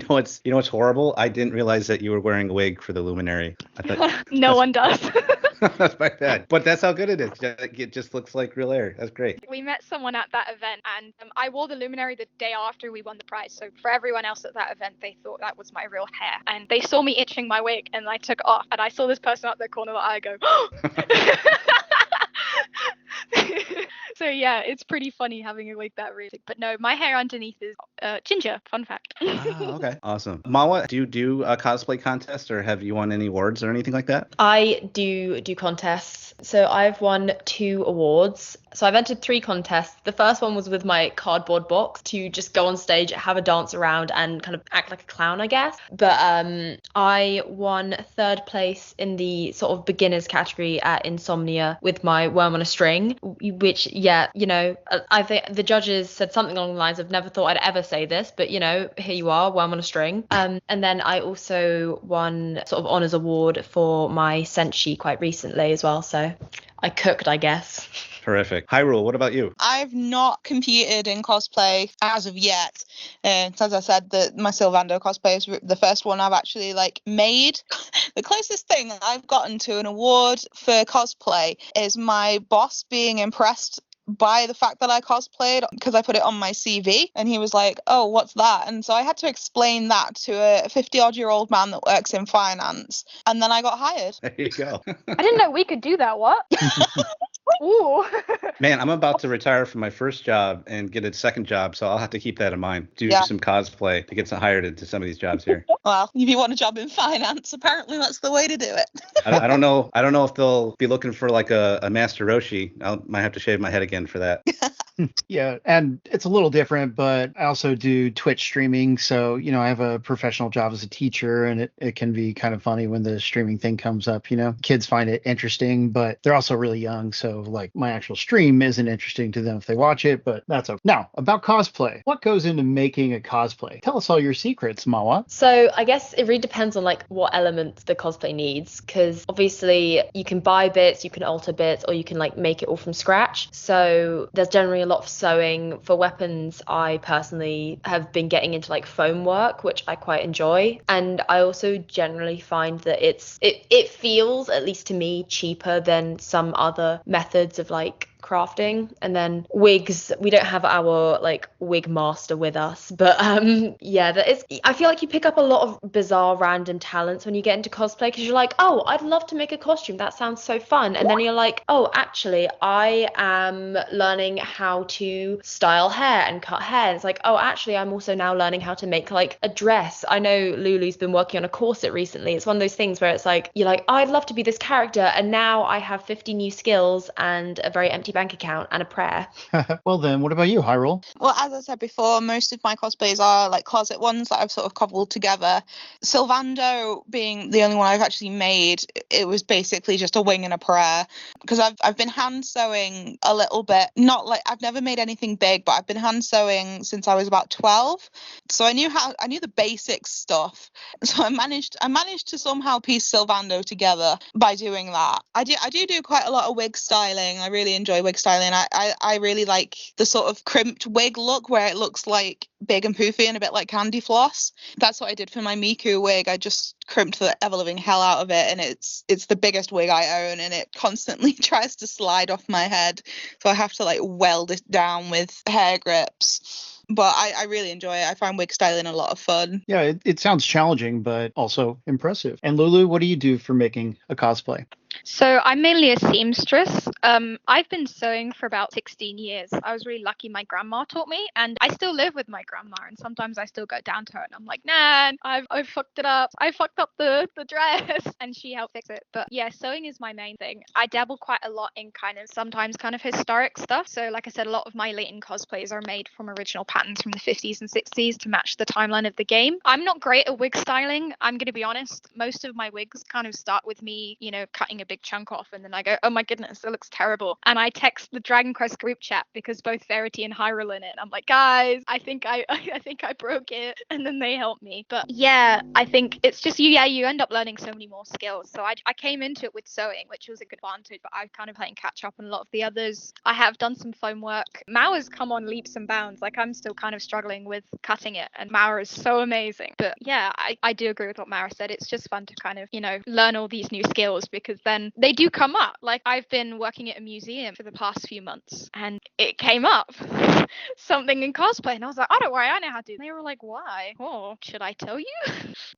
What's horrible? I didn't realize that you were wearing a wig for the Luminary. I thought no one does. That's my bad. But that's how good it is. It just looks like real air. That's great. We met someone at that event, and I wore the Luminary the day after we won the prize. So for everyone else at that event, they thought that was my real hair, and they saw me itching my wig, and I took it off, and I saw this person out the corner of the eye go, So yeah, it's pretty funny having like that really. But no, my hair underneath is ginger. Fun fact. Okay. Awesome. Mawa, do you do a cosplay contest or have you won any awards or anything like that? I do contests. So I've won 2 awards. So I've entered 3 contests. The first one was with my cardboard box to just go on stage, have a dance around and kind of act like a clown, I guess. But I won 3rd place in the sort of beginners category at Insomnia with my Worm on a String, which, yeah, you know, I think the judges said something along the lines of never thought I'd ever say this, but, you know, here you are, Worm on a String. And then I also won sort of honours award for my Senshi quite recently as well. So I cooked, I guess. Terrific. Hyrule, what about you? I've not competed in cosplay as of yet. As I said, my Sylvando cosplay is the first one I've actually like made. The closest thing I've gotten to an award for cosplay is my boss being impressed by the fact that I cosplayed because I put it on my CV, and he was like, "Oh, what's that?" And so I had to explain that to a 50-odd-year-old man that works in finance, and then I got hired. There you go. I didn't know we could do that. What? Ooh. Man, I'm about to retire from my first job and get a second job, so I'll have to keep that in mind. Do Yeah. some cosplay to get hired into some of these jobs here. Well, if you want a job in finance, apparently that's the way to do it. I don't know. I don't know if they'll be looking for like a Master Roshi. I might have to shave my head again for that. Yeah, and it's a little different, but I also do Twitch streaming. So, you know, I have a professional job as a teacher, and it can be kind of funny when the streaming thing comes up. You know, kids find it interesting, but they're also really young. So, like, my actual stream isn't interesting to them if they watch it, but that's okay. Now, about cosplay. What goes into making a cosplay? Tell us all your secrets, Mawa. So I guess it really depends on like what elements the cosplay needs, because obviously you can buy bits, you can alter bits, or you can like make it all from scratch. So there's generally a lot of sewing. For weapons, I personally have been getting into like foam work, which I quite enjoy. And I also generally find that it feels, at least to me, cheaper than some other methods of like crafting. And then wigs, we don't have our like wig master with us, but yeah, I feel like you pick up a lot of bizarre random talents when you get into cosplay, because you're like, oh, I'd love to make a costume, that sounds so fun. And then you're like, oh, actually I am learning how to style hair and cut hair. And it's like, oh, actually I'm also now learning how to make like a dress. I know Lulu's been working on a corset recently. It's one of those things where it's like, you're like, oh, I'd love to be this character, and now I have 50 new skills and a very empty bank account and a prayer. Well, then, what about you, Hyrule? Well, as I said before, most of my cosplays are like closet ones that I've sort of cobbled together. Sylvando being the only one I've actually made, it was basically just a wing and a prayer, because I've been hand sewing a little bit. Not like I've never made anything big, but I've been hand sewing since I was about 12. So I knew the basic stuff. So I managed to somehow piece Sylvando together by doing that. I do quite a lot of wig styling. I really enjoy wig styling. I really like the sort of crimped wig look where it looks like big and poofy and a bit like candy floss. That's what I did for my Miku wig. I just crimped the ever-living hell out of it, and it's the biggest wig I own, and it constantly tries to slide off my head, so I have to like weld it down with hair grips. But I really enjoy it. I find wig styling a lot of fun. Yeah, it sounds challenging, but also impressive. And Lulu, what do you do for making a cosplay? So I'm mainly a seamstress. I've been sewing for about 16 years. I was really lucky my grandma taught me, and I still live with my grandma, and sometimes I still go down to her and I'm like, Nan, I've fucked it up. I fucked up the dress, and she helped fix it. But yeah, sewing is my main thing. I dabble quite a lot in sometimes historic stuff. So like I said, a lot of my latent cosplays are made from original patterns from the 50s and 60s to match the timeline of the game. I'm not great at wig styling, I'm going to be honest. Most of my wigs kind of start with me, cutting a big chunk off, and then I go, oh my goodness, it looks terrible, and I text the Dragon Quest group chat, because both Verity and Hyrule in it. I'm like, guys, I think I broke it, and then they help me. But yeah, I think it's just you end up learning so many more skills. So I came into it with sewing, which was a good advantage, but I'm kind of playing catch up on a lot of the others. I have done some foam work. Mawa's come on leaps and bounds. Like, I'm still kind of struggling with cutting it, and Mawa is so amazing. But yeah, I do agree with what Mawa said. It's just fun to kind of learn all these new skills, because then they do come up. Like, I've been working at a museum for the past few months, and it came up. something in cosplay. And I was like, oh, don't worry, I know how to do it. And they were like, why? Oh, should I tell you?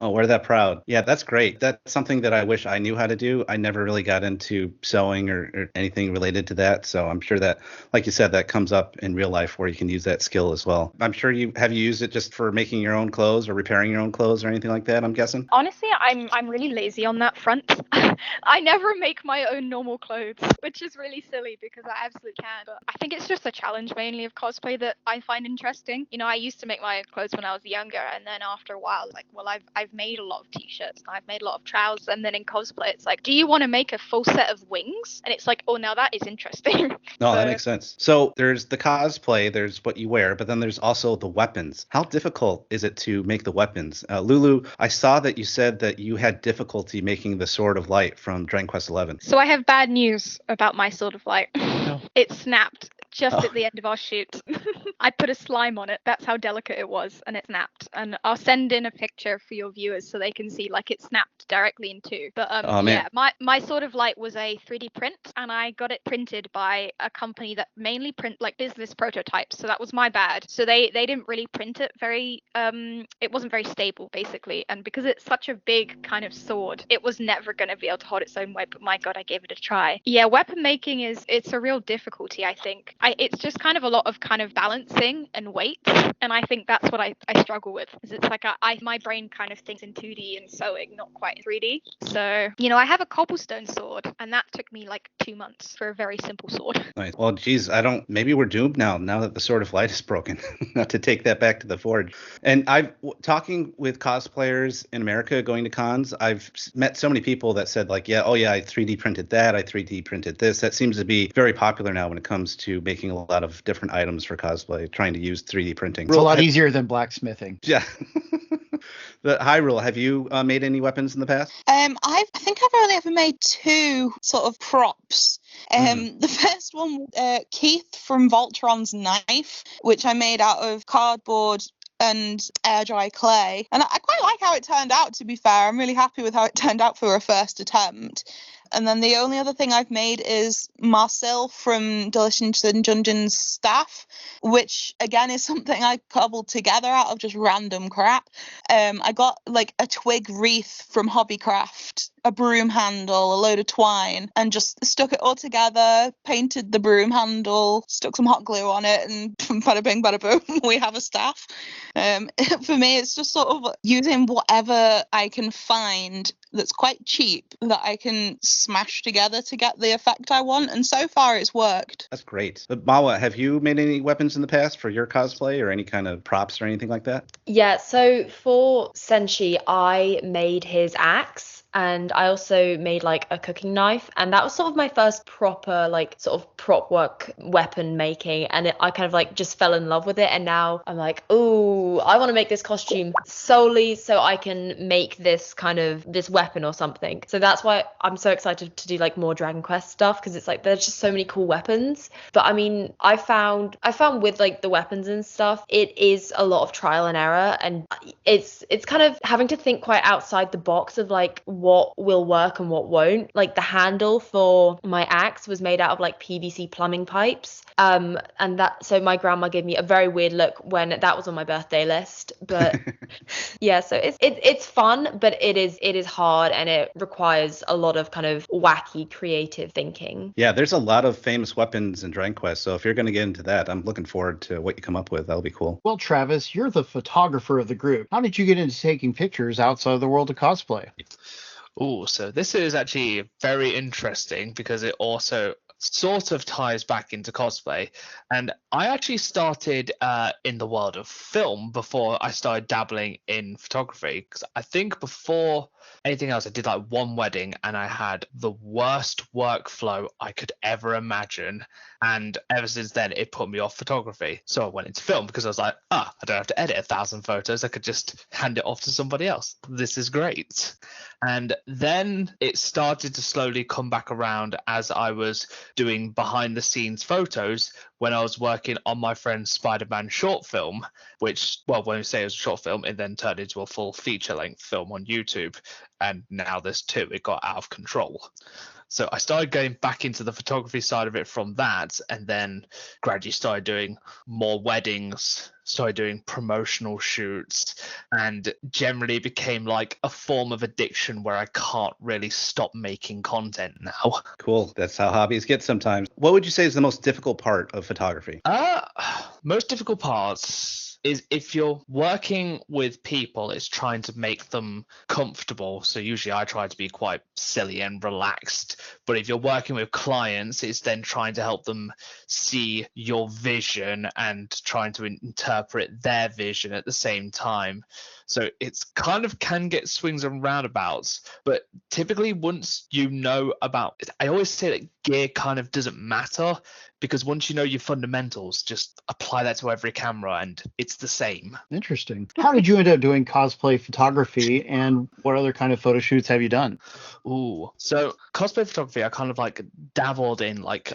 Oh, we're that proud. Yeah, that's great. That's something that I wish I knew how to do. I never really got into sewing or anything related to that. So I'm sure that, like you said, that comes up in real life where you can use that skill as well. I'm sure you used it just for making your own clothes or repairing your own clothes or anything like that, I'm guessing? Honestly, I'm really lazy on that front. I never make my own normal clothes, which is really silly because I absolutely can. But I think it's just a challenge mainly of cosplay that I find interesting. You know, I used to make my own clothes when I was younger, and then after a while, like, well, I've made a lot of t-shirts, and I've made a lot of trousers, and then in cosplay, it's like, do you want to make a full set of wings? And it's like, oh, now that is interesting. No, that makes sense. So there's the cosplay, there's what you wear, but then there's also the weapons. How difficult is it to make the weapons? Lulu, I saw that you said that you had difficulty making the Sword of Light from Dragon Quest XI. So I have bad news about my Sword of Light. No. It snapped just at the end of our shoot. I put a slime on it. That's how delicate it was, and it snapped. And I'll send in a picture for your viewers so they can see, like, it snapped directly in two. But yeah, my Sword of Light was a 3D print, and I got it printed by a company that mainly print like business prototypes. So that was my bad. So they didn't really print it very. It wasn't very stable, basically. And because it's such a big kind of sword, it was never going to be able to hold its own weight. But my God, I gave it a try. Yeah, weapon making it's a real difficulty, I think. It's just kind of a lot of kind of balancing and weight, and I think that's what I struggle with. Is it's like my brain kind of thinks in 2D and sewing, not quite 3D. So, you know, I have a cobblestone sword, and that took me like 2 months for a very simple sword. Nice. Well, geez, maybe we're doomed now that the Sword of Light is broken, not to take that back to the forge. And talking with cosplayers in America, going to cons, I've met so many people that said like, yeah, oh yeah, I 3D printed that, I 3D printed this. That seems to be very popular now when it comes to making a lot of different items for cosplay, trying to use 3D printing. It's a lot easier than blacksmithing. Yeah. The Hyrule, have you made any weapons in the past? I think I've only ever made two sort of props. The first one, Keith from Voltron's knife, which I made out of cardboard and air dry clay. And I quite like how it turned out, to be fair. I'm really happy with how it turned out for a first attempt. And then the only other thing I've made is Marcel from Delicious and Dungeon's staff, which again is something I cobbled together out of just random crap. I got like a twig wreath from Hobbycraft, a broom handle, a load of twine, and just stuck it all together, painted the broom handle, stuck some hot glue on it, and bada bing, bada boom, we have a staff. For me, it's just sort of using whatever I can find that's quite cheap that I can smash together to get the effect I want, and so far it's worked. That's great. But Mawa, have you made any weapons in the past for your cosplay or any kind of props or anything like that? Yeah, so for Senshi, I made his axe. And I also made like a cooking knife, and that was sort of my first proper like sort of prop work weapon making, and I kind of like just fell in love with it. And now I'm like, oh, I want to make this costume solely so I can make this kind of this weapon or something. So that's why I'm so excited to do like more Dragon Quest stuff, because it's like there's just so many cool weapons. But I mean, I found with like the weapons and stuff, it is a lot of trial and error, and it's kind of having to think quite outside the box of like what will work and what won't. Like the handle for my axe was made out of like PVC plumbing pipes, and that, so my grandma gave me a very weird look when that was on my birthday list. But yeah, so it's fun, but it is hard, and it requires a lot of kind of wacky creative thinking. Yeah, there's a lot of famous weapons in Dragon Quest, so if you're going to get into that, I'm looking forward to what you come up with. That'll be cool. Well, Travis, you're the photographer of the group. How did you get into taking pictures outside of the world of cosplay? Oh, so this is actually very interesting because it also sort of ties back into cosplay. And I actually started in the world of film before I started dabbling in photography, because I think before anything else I did like one wedding and I had the worst workflow I could ever imagine, and ever since then it put me off photography. So I went into film because I was like, I don't have to edit 1,000 photos, I could just hand it off to somebody else. This is great. And then it started to slowly come back around as I was doing behind the scenes photos when I was working on my friend's Spider-Man short film, which, well, when we say it was a short film, it then turned into a full feature-length film on YouTube. And now there's two. It got out of control. So I started going back into the photography side of it from that, and then gradually started doing more weddings, started doing promotional shoots, and generally became like a form of addiction where I can't really stop making content now. Cool. That's how hobbies get sometimes. What would you say is the most difficult part of photography? Most difficult parts is if you're working with people, it's trying to make them comfortable. So usually I try to be quite silly and relaxed. But if you're working with clients, it's then trying to help them see your vision and trying to interpret their vision at the same time. So it's kind of can get swings and roundabouts. But typically once you know about it, I always say that gear kind of doesn't matter, because once you know your fundamentals, just apply that to every camera and it's the same. Interesting. How did you end up doing cosplay photography, and what other kind of photo shoots have you done? So cosplay photography, I kind of like dabbled in like,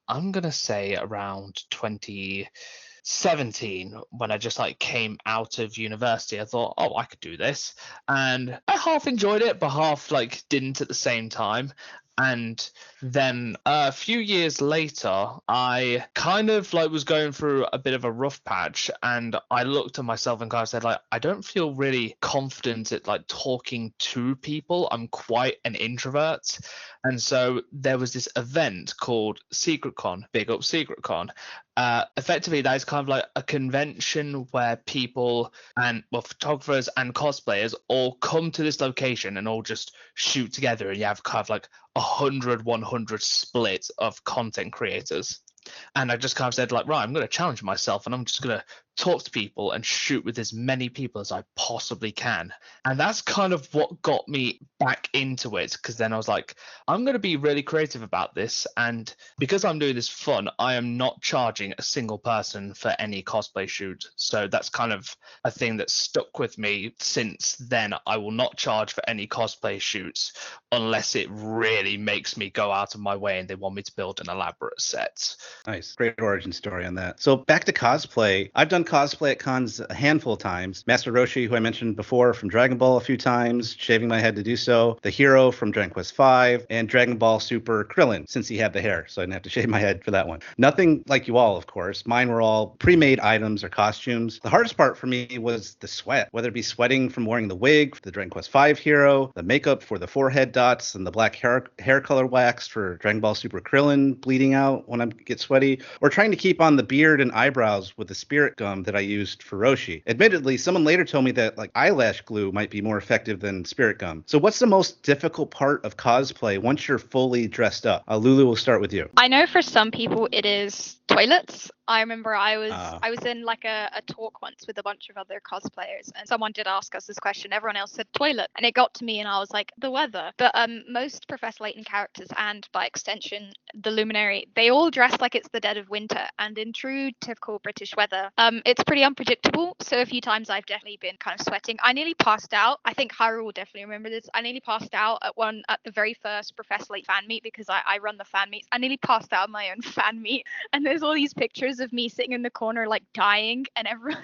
I'm going to say around 2017, when I just like came out of university. I thought, oh, I could do this, and I half enjoyed it but half like didn't at the same time. And then a few years later, I kind of like was going through a bit of a rough patch, and I looked at myself and kind of said, like, I don't feel really confident at like talking to people. I'm quite an introvert. And so there was this event called SecretCon, big up SecretCon. Effectively, that is kind of like a convention where people and photographers and cosplayers all come to this location and all just shoot together, and you have kind of like 100 split of content creators. And I just kind of said, like, right, I'm going to challenge myself, and I'm just going to talk to people and shoot with as many people as I possibly can. And that's kind of what got me back into it, because then I was like, I'm going to be really creative about this. And because I'm doing this fun, I am not charging a single person for any cosplay shoot. So that's kind of a thing that stuck with me since then. I will not charge for any cosplay shoots unless it really makes me go out of my way and they want me to build an elaborate set. Nice. Great origin story on that. So back to cosplay. I've done cosplay at cons a handful of times. Master Roshi, who I mentioned before, from Dragon Ball a few times, shaving my head to do so. The Hero from Dragon Quest V, and Dragon Ball Super Krillin, since he had the hair, so I didn't have to shave my head for that one. Nothing like you all, of course. Mine were all pre-made items or costumes. The hardest part for me was the sweat, whether it be sweating from wearing the wig for the Dragon Quest V Hero, the makeup for the forehead dots, and the black hair color wax for Dragon Ball Super Krillin bleeding out when I get sweaty, or trying to keep on the beard and eyebrows with the spirit gum that I used for Roshi. Admittedly, someone later told me that like eyelash glue might be more effective than spirit gum. So what's the most difficult part of cosplay once you're fully dressed up? Lulu, we'll start with you. I know for some people it is toilets. I remember I was in like a talk once with a bunch of other cosplayers, and someone did ask us this question. Everyone else said toilet, and it got to me and I was like, the weather. But most Professor Layton characters, and by extension the Luminary, they all dress like it's the dead of winter, and in true typical British weather, it's pretty unpredictable. So a few times I've definitely been kind of sweating. I nearly passed out. I think Hyrule will definitely remember this. I nearly passed out at the very first Professor Layton fan meet, because I run the fan meets. I nearly passed out my own fan meet, and there's all these pictures of me sitting in the corner like dying, and everyone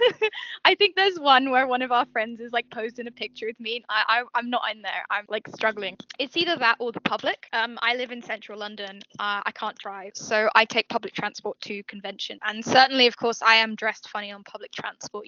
I think there's one where one of our friends is like posing a picture with me, and I'm not in there. I'm like struggling. It's either that or the public. I live in central London. I can't drive, so I take public transport to convention, and certainly of course I am dressed funny on public transport.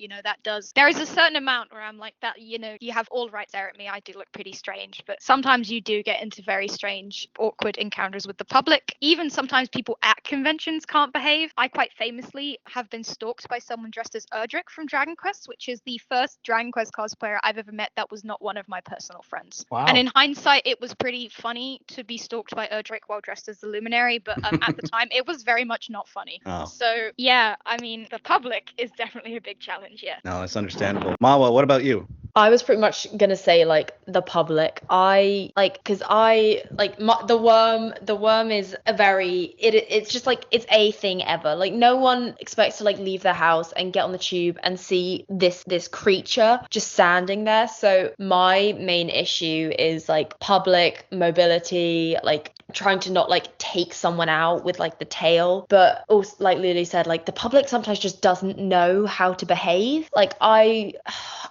There is a certain amount where I'm like that, you have all right there at me. I do look pretty strange, but sometimes you do get into very strange, awkward encounters with the public. Even sometimes people at conventions can't behave. I quite famously have been stalked by someone dressed as Erdrick from Dragon Quest, which is the first Dragon Quest cosplayer I've ever met that was not one of my personal friends. Wow. And in hindsight, it was pretty funny to be stalked by Erdrick while dressed as the Luminary, but at the time, it was very much not funny. Oh. So, yeah, I mean, the public is definitely a big challenge, yeah. No, that's understandable. Mawa, what about you? I was pretty much gonna say like the public. The worm is a very it's just like it's a thing ever. Like no one expects to like leave their house and get on the tube and see this creature just standing there. So my main issue is like public mobility, like trying to not like take someone out with like the tail, but also like Lily said, like the public sometimes just doesn't know how to behave. Like I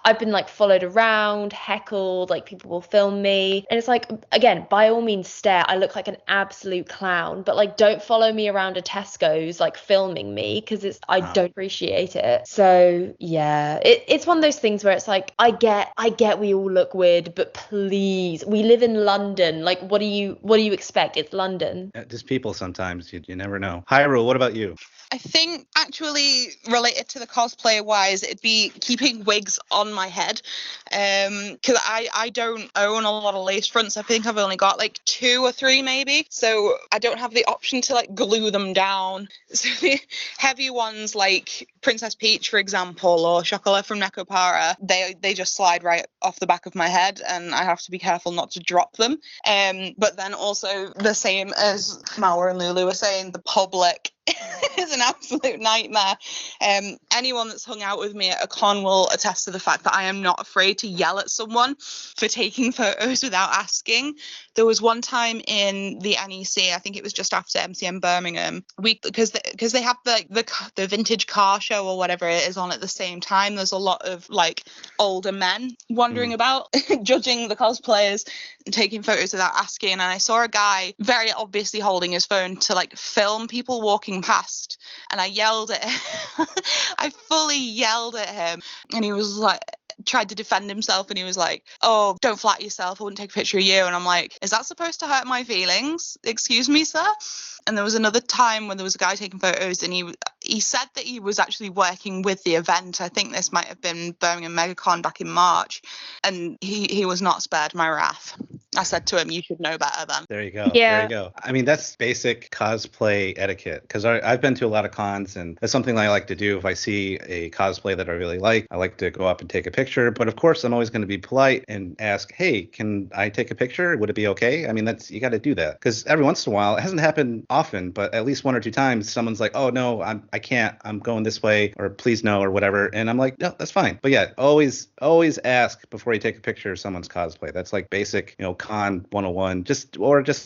I've been like followed around, heckled, like people will film me. And it's like, again, by all means stare. I look like an absolute clown, but like don't follow me around a Tesco's like filming me, because I don't appreciate it. So yeah, it's one of those things where it's like, I get we all look weird, but please, we live in London. Like what do you expect? It's London. Just people sometimes, you never know. Hyrule, what about you? I think actually related to the cosplay wise, it'd be keeping wigs on my head. Because I don't own a lot of lace fronts. I think I've only got like 2 or 3 maybe. So I don't have the option to like glue them down. So the heavy ones like Princess Peach, for example, or Chocolat from Necopara, they just slide right off the back of my head, and I have to be careful not to drop them. But then also the same as Mawa and Lulu were saying, the public is an absolute nightmare. Anyone that's hung out with me at a con will attest to the fact that I am not afraid to yell at someone for taking photos without asking. There was one time in the NEC, I think it was just after MCM Birmingham, because they have the vintage car show or whatever it is on at the same time. There's a lot of like older men wandering about judging the cosplayers and taking photos without asking. And I saw a guy very obviously holding his phone to like film people walking past, and I yelled at him. I fully yelled at him, and he was like, tried to defend himself, and he was like, oh, don't flatter yourself, I wouldn't take a picture of you. And I'm like, is that supposed to hurt my feelings? Excuse me, sir? And there was another time when there was a guy taking photos, and he said that he was actually working with the event. I think this might have been Birmingham MegaCon back in March, and he was not spared my wrath. I said to him, you should know better then. There you go. Yeah. There you go. I mean, that's basic cosplay etiquette, because I've been to a lot of cons, and that's something I like to do. If I see a cosplay that I really like, I like to go up and take a picture. But of course, I'm always going to be polite and ask, hey, can I take a picture? Would it be okay? I mean, you got to do that, because every once in a while, it hasn't happened often, but at least 1 or 2 times, someone's like, oh, no, I can't. I'm going this way, or please no, or whatever. And I'm like, no, that's fine. But yeah, always ask before you take a picture of someone's cosplay. That's like basic, con 101, just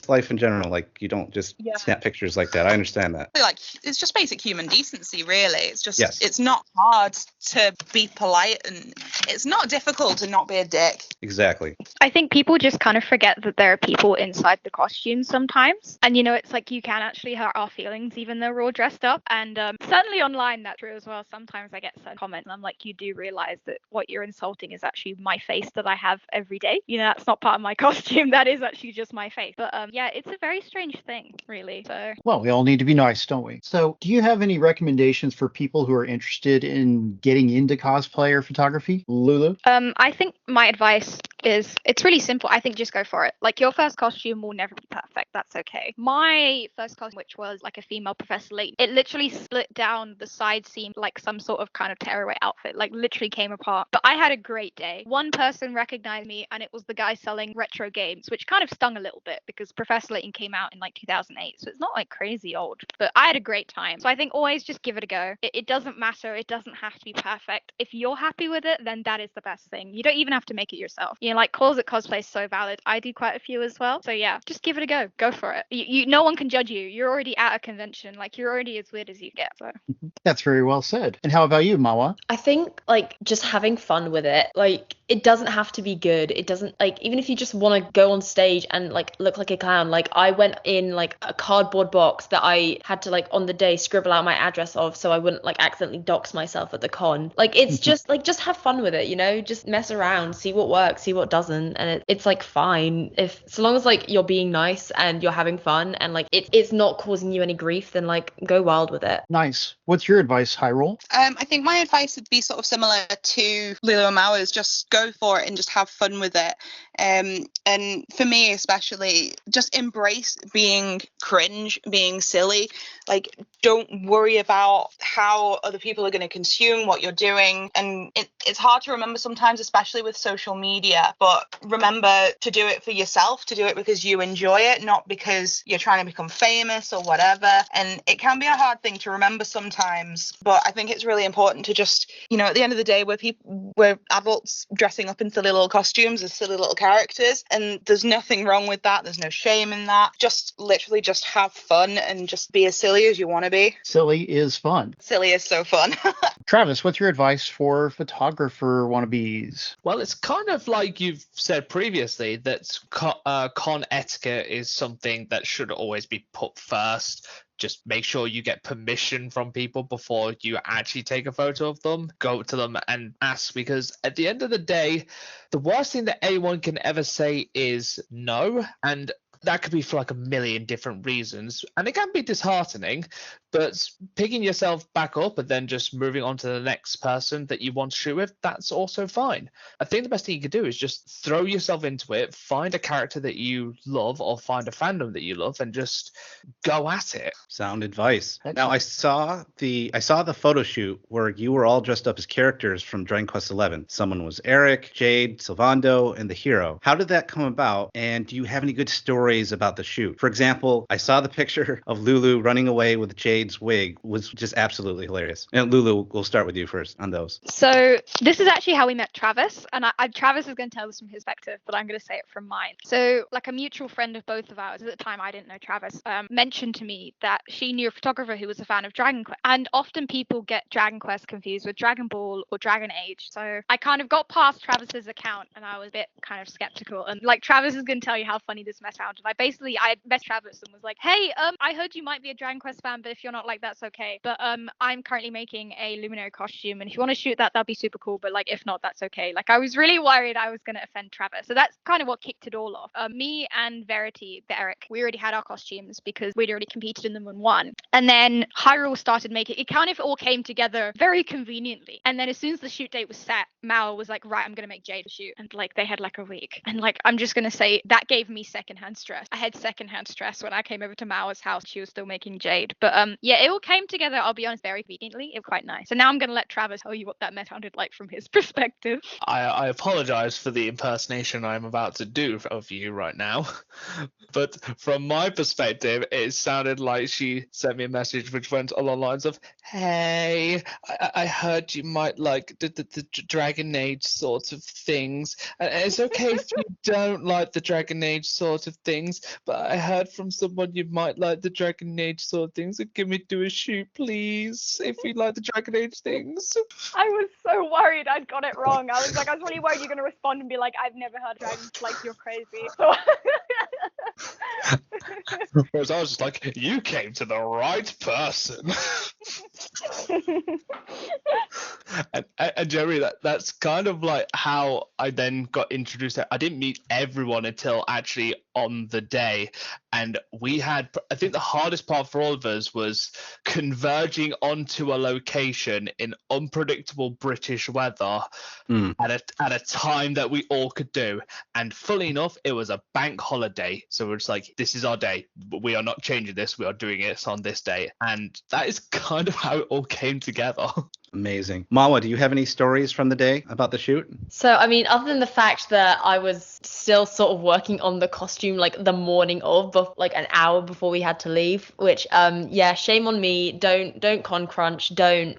life in general. Like, you don't just snap pictures like that. I understand that. Like, it's just basic human decency, really. It's just, Yes. It's not hard to be polite, and it's not difficult to not be a dick. Exactly. I think people just kind of forget that there are people inside the costumes sometimes. And, it's like you can actually hurt our feelings even though we're all dressed up. And certainly online, that's true as well. Sometimes I get some comments and I'm like, you do realize that what you're insulting is actually my face that I have every day. That's not part of my costume. That is actually just my face. But yeah, it's a very strange thing, really. So. Well, we all need to be nice, don't we? So do you have any recommendations for people who are interested in getting into cosplay or photography? Lulu? I think my advice is, it's really simple. I think just go for it. Like, your first costume will never be perfect. That's okay. My first costume, which was like a female Professor Layton, it literally split down the side seam like some sort of kind of tearaway outfit, like literally came apart. But I had a great day. One person recognized me, and it was the guy selling retro games, which kind of stung a little bit because Professor Layton came out in like 2008. So it's not like crazy old, but I had a great time. So I think always just give it a go. It doesn't matter. It doesn't have to be perfect. If you're happy with it, then that is the best thing. You don't even have to make it yourself. Like, closet cosplay is so valid. I do quite a few as well. So yeah, just give it a go. Go for it. No one can judge you. You're already at a convention. Like, you're already as weird as you get. So That's very well said. And how about you, Mawa? I think like just having fun with it. Like, it doesn't have to be good. It doesn't, like, even if you just want to go on stage and like look like a clown. Like, I went in like a cardboard box that I had to like on the day scribble out my address of so I wouldn't like accidentally dox myself at the con. Like, it's just like, just have fun with it, just mess around, see what works, see what doesn't. And it's like fine so long as like you're being nice and you're having fun and like it's not causing you any grief, then like go wild with it. Nice. What's your advice, Hyrule? I think my advice would be sort of similar to Lulu and Mawa's. Just go for it and just have fun with it. And for me especially, just embrace being cringe, being silly. Like, don't worry about how other people are going to consume what you're doing. And it's hard to remember sometimes, especially with social media, but remember to do it for yourself, to do it because you enjoy it, not because you're trying to become famous or whatever. And it can be a hard thing to remember sometimes, but I think it's really important to just, at the end of the day, we're adults dressing up in silly little costumes as silly little characters, and there's nothing wrong with that. There's no shame in that. Just literally just have fun and just be as silly as you want to be. Silly is fun. Silly is so fun. Travis, what's your advice for photographer wannabes? Well, it's kind of like you've said previously that con etiquette is something that should always be put first. Just make sure you get permission from people before you actually take a photo of them. Go to them and ask, because at the end of the day, the worst thing that anyone can ever say is no. And that could be for like a million different reasons, and it can be disheartening, but picking yourself back up and then just moving on to the next person that you want to shoot with, that's also fine. I think the best thing you can do is just throw yourself into it, find a character that you love or find a fandom that you love, and just go at it. Sound advice. Now, I saw the photo shoot where you were all dressed up as characters from Dragon Quest XI. Someone was Erik, Jade, Sylvando, and the hero. How did that come about? And do you have any good stories about the shoot? For example, I saw the picture of Lulu running away with Jade's wig, was just absolutely hilarious. And Lulu, we'll start with you first on those. So this is actually how we met Travis, and Travis is going to tell this from his perspective, but I'm going to say it from mine. So like a mutual friend of both of ours, at the time I didn't know Travis, mentioned to me that she knew a photographer who was a fan of Dragon Quest, and often people get Dragon Quest confused with Dragon Ball or Dragon Age. So I kind of got past Travis's account and I was a bit kind of skeptical, and like Travis is going to tell you how funny this mess sounded. I met Travis and was like, hey, I heard you might be a Dragon Quest fan, but if you're not, like, that's okay. But I'm currently making a Luminary costume, and if you want to shoot that, that'd be super cool. But like, if not, that's okay. Like, I was really worried I was gonna offend Travis. So that's kind of what kicked it all off. Me and Verity, the Erik, we already had our costumes because we'd already competed in them and won. And then Hyrule started making it. Kind of all came together very conveniently. And then as soon as the shoot date was set, Mawa was like, right, I'm gonna make Jade a shoot. And like, they had like a week. And like, I'm just gonna say that gave me secondhand stress. I had secondhand stress when I came over to Mawa's house. She was still making Jade. But yeah, it all came together, I'll be honest, very conveniently. It was quite nice. So now I'm going to let Travis tell you what that mess sounded like from his perspective. I apologize for the impersonation I'm about to do of you right now. But from my perspective, it sounded like she sent me a message which went along the lines of, hey, I heard you might like the Dragon Age sort of things. And it's okay if you don't like the Dragon Age sort of things, but I heard from someone you might like the Dragon Age sort of things. So can we do a shoot, please, if we like the Dragon Age things? I was so worried I'd got it wrong. I was really worried you're going to respond and be like, I've never heard dragons, like, you're crazy. So whereas I was just like, you came to the right person. and Jeremy, that's kind of like how I then got introduced. I didn't meet everyone until actually on the day, and we had, I think the hardest part for all of us was converging onto a location in unpredictable British weather at a time that we all could do. And fully enough, it was a bank holiday, so we're just like, this is our day, we are not changing this, we are doing it on this day. And that is kind of how it all came together. Amazing. Mawa, do you have any stories from the day about the shoot? So, I mean, other than the fact that I was still sort of working on the costume like the morning of, like an hour before we had to leave, which, yeah, shame on me. Don't con crunch. Don't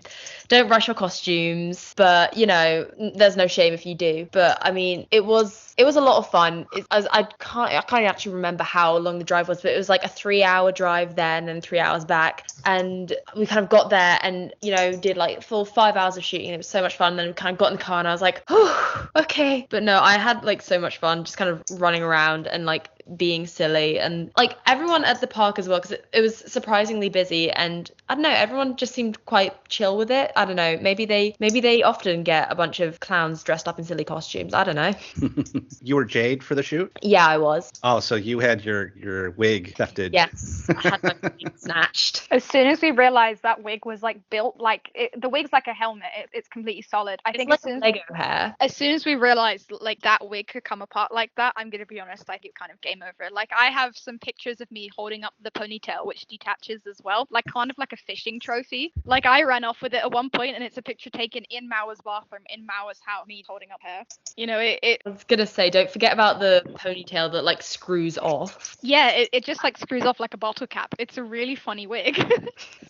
rush your costumes. But, you know, there's no shame if you do. But, I mean, it was a lot of fun. I can't actually remember how long the drive was, but it was like a 3-hour drive then and 3 hours back. And we kind of got there and, you know, did like full 5 hours of shooting. It was so much fun. Then we kind of got in the car and I was like, oh, okay. But no, I had like so much fun just kind of running around and like being silly, and like everyone at the park as well, because it was surprisingly busy, and I don't know, everyone just seemed quite chill with it. I don't know, maybe they often get a bunch of clowns dressed up in silly costumes. I don't know. You were Jade for the shoot? Yeah, I was. Oh, so you had your wig thefted. Yes, I had my wig snatched. As soon as we realized that wig was like built like the wig's like a helmet, it's completely solid. I think like as soon Lego hair. As soon as we realized like that wig could come apart like that, I'm gonna be honest, like it kind of game over. Like I have some pictures of me holding up the ponytail which detaches as well, like kind of like a fishing trophy. Like I ran off with it at one point and it's a picture taken in Mawa's bathroom in Mawa's house, me holding up hair. You know, I was gonna say, don't forget about the ponytail that like screws off. Yeah, it just like screws off like a bottle cap. It's a really funny wig.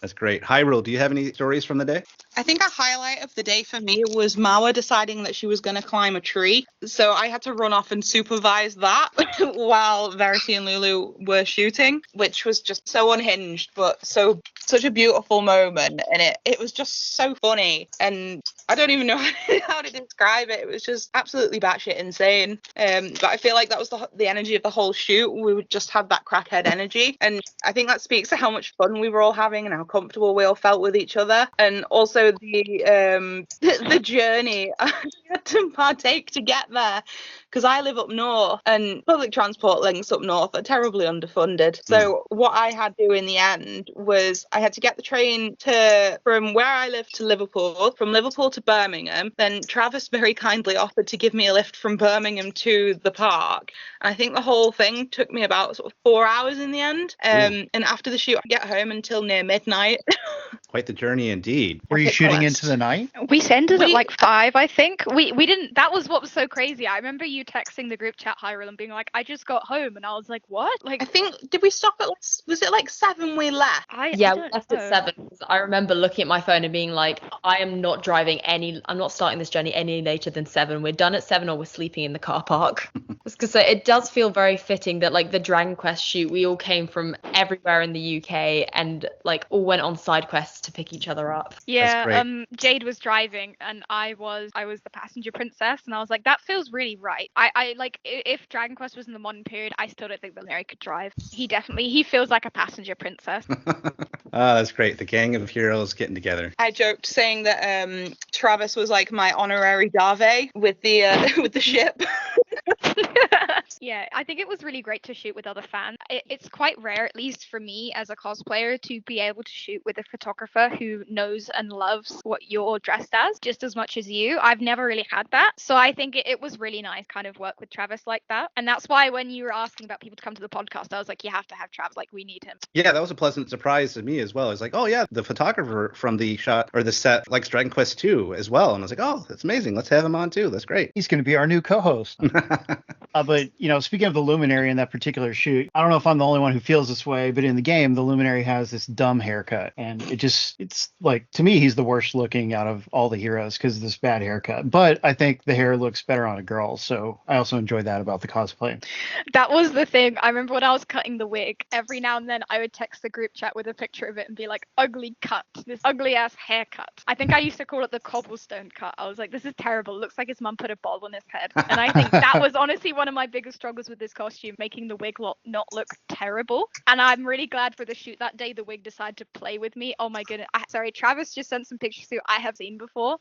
That's great. Hyrule, do you have any stories from the day? I think a highlight of the day for me was Mawa deciding that she was going to climb a tree. So I had to run off and supervise that while while Verity and Lulu were shooting, which was just so unhinged, but such a beautiful moment, and it was just so funny, and I don't even know how to describe it. It was just absolutely batshit insane. But I feel like that was the energy of the whole shoot. We would just have that crackhead energy, and I think that speaks to how much fun we were all having and how comfortable we all felt with each other, and also the journey I had to partake to get there, because I live up north and public transport links up north are terribly underfunded. So what I had to do in the end was I had to get the train from where I live to Liverpool, from Liverpool to Birmingham. Then Travis very kindly offered to give me a lift from Birmingham to the park. And I think the whole thing took me about sort of 4 hours in the end. And after the shoot, I get home until near midnight. Quite the journey indeed. Were you shooting into the night? We ended at like 5, I think. We didn't. That was what was so crazy. I remember you texting the group chat, Hyrule, and being like, "I just got home," and I was like, "What?" Like, I think, did we stop at was it like 7 we left? We left at 7. I remember looking at my phone and being like, I'm not starting this journey any later than 7. We're done at 7 or we're sleeping in the car park. Because it does feel very fitting that like the Dragon Quest shoot, we all came from everywhere in the UK and like all went on side quests to pick each other up. Yeah, Jade was driving and I was the passenger princess, and I was like, that feels really right. I like, if Dragon Quest was in the modern period, I still don't think that Erik could drive. He feels like a passenger princess. That's great. The gang of heroes getting together. I joked saying that Travis was like my honorary Dave with the ship. Yeah, I think it was really great to shoot with other fans. It's quite rare, at least for me as a cosplayer, to be able to shoot with a photographer who knows and loves what you're dressed as just as much as you. I've never really had that. So I think it was really nice kind of work with Travis like that. And that's why when you were asking about people to come to the podcast, I was like, you have to have Travis. Like, we need him. Yeah, that was a pleasant surprise to me as well. I was like, oh yeah, the photographer from the shot or the set likes Dragon Quest 2 as well. And I was like, oh, that's amazing. Let's have him on too. That's great. He's going to be our new co-host. But, speaking of the Luminary in that particular shoot, I don't know if I'm the only one who feels this way, but in the game, the Luminary has this dumb haircut. And it's like, to me, he's the worst looking out of all the heroes because of this bad haircut. But I think the hair looks better on a girl. So I also enjoy that about the cosplay. That was the thing. I remember when I was cutting the wig, every now and then I would text the group chat with a picture of it and be like, ugly cut, this ugly ass haircut. I think I used to call it the cobblestone cut. I was like, this is terrible. It looks like his mum put a ball on his head. And I think that was honestly one of my biggest struggles with this costume, making the wig not look terrible. And I'm really glad for the shoot that day the wig decided to play with me. Oh my goodness. Sorry, Travis just sent some pictures through I have seen before.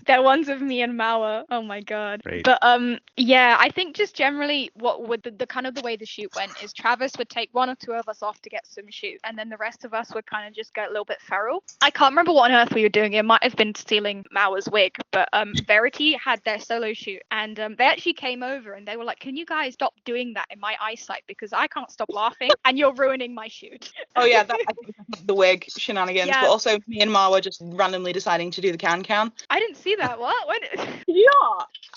They're ones of me and Mawa. Oh my god. Great. But yeah, I think just generally what would the kind of the way the shoot went is Travis would take one or two of us off to get some shoot, and then the rest of us would kind of just get a little bit feral. I can't remember what on earth we were doing. It might have been stealing Mawa's wig, but Verity had their solo shoot, and they actually came over and they were like, can you guys stop doing that in my eyesight because I can't stop laughing and you're ruining my shoot. Oh yeah, I think the wig shenanigans, yeah. But also me and Mawa just randomly deciding to do the can. I didn't see that. What? When? Yeah.